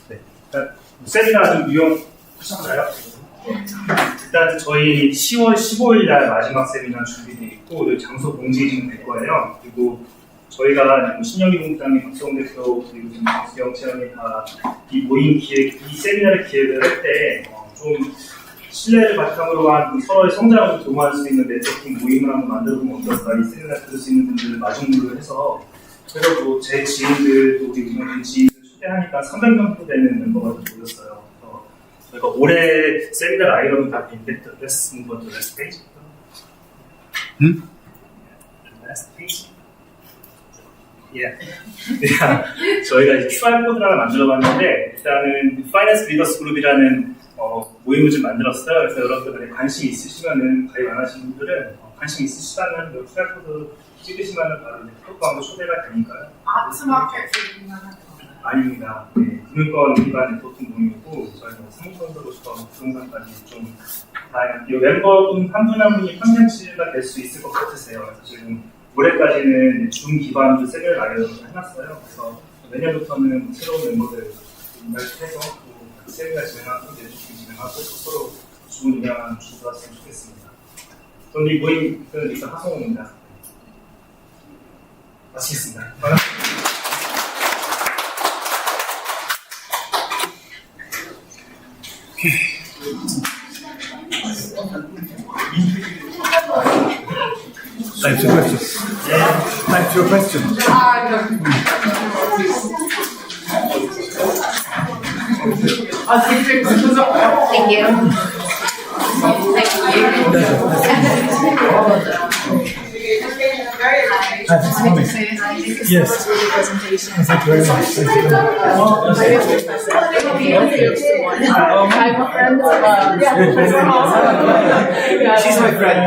네, 일단 세미나 좀 유용하셨나요? 일단 저희 10월 15일 날 마지막 세미나 준비되어 있고 장소 공지 지금 될 거예요. 그리고 저희가 신영희 본부장님, 박수홍 대표 그리고 지금 박수영 채널이 다 이 모임 기획, 이 세미나를 기획을 할 때 좀 신뢰를 바탕으로 한 서로의 성장을 도모할 수 있는 네트워킹 모임을 한번 만들어보면 어떨까, 이 세미나 들을 수 있는 분들을 마중물로 해서 그래서 제 지인들 또 우리 운영진 지인들 초대하니까 300명 정도 되는 멤버가 좀 모였어요. 저희가 올해 세미나 라인업은 다 인덱트 레슨 것 레스 페이지. 레스 페이지. 저희가 이제 QR 코드를 하나 만들어봤는데 일단은 파이낸스 리더스 그룹이라는 모임을 좀 만들었어요. 그래서 여러분들이 관심 있으시면은 가입 안 하신 분들은 관심 있으시다면 그 QR 코드 찍으시면은 바로 이제 톡방으로 초대가 되니까요. 아닙니다. 네, 금융권 기반 네트워킹 모임이고 저희는 상품으로부터 부동산까지 좀 다양한 멤버분 한 분 한 분이 컨텐츠가 될 수 있을 것 같으세요. 그래서 지금 올해까지는 줌 기반으로 세미나 라인업을 해놨어요. 그래서 내년부터는 새로운 멤버들 인바이트해서 또 세미나 진행하고 네트워킹 진행하고 서로 좋은 영향을 주고받았으면 좋겠습니다. 저는 이 모임은 일단 하성호입니다. 마치겠습니다. Thanks for your question. Thanks for your question. Thank you. Yes. Thank you very much. I'm a friend of She's my friend.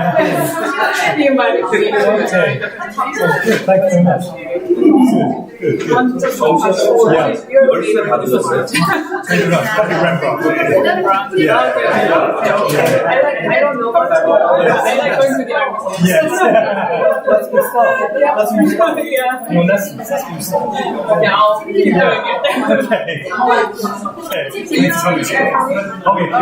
You might be. Okay. Good. Thank you very much. Good. 얼마나 받으셨어요? Thank you very much. Copy Rembrandt. I don't know much about art. I like going to the art museum. Yes. That's good stuff. That's good stuff. Yeah. Well, that's good stuff. Yeah, I'll keep doing it. Okay. Okay. Thanks so much. Okay.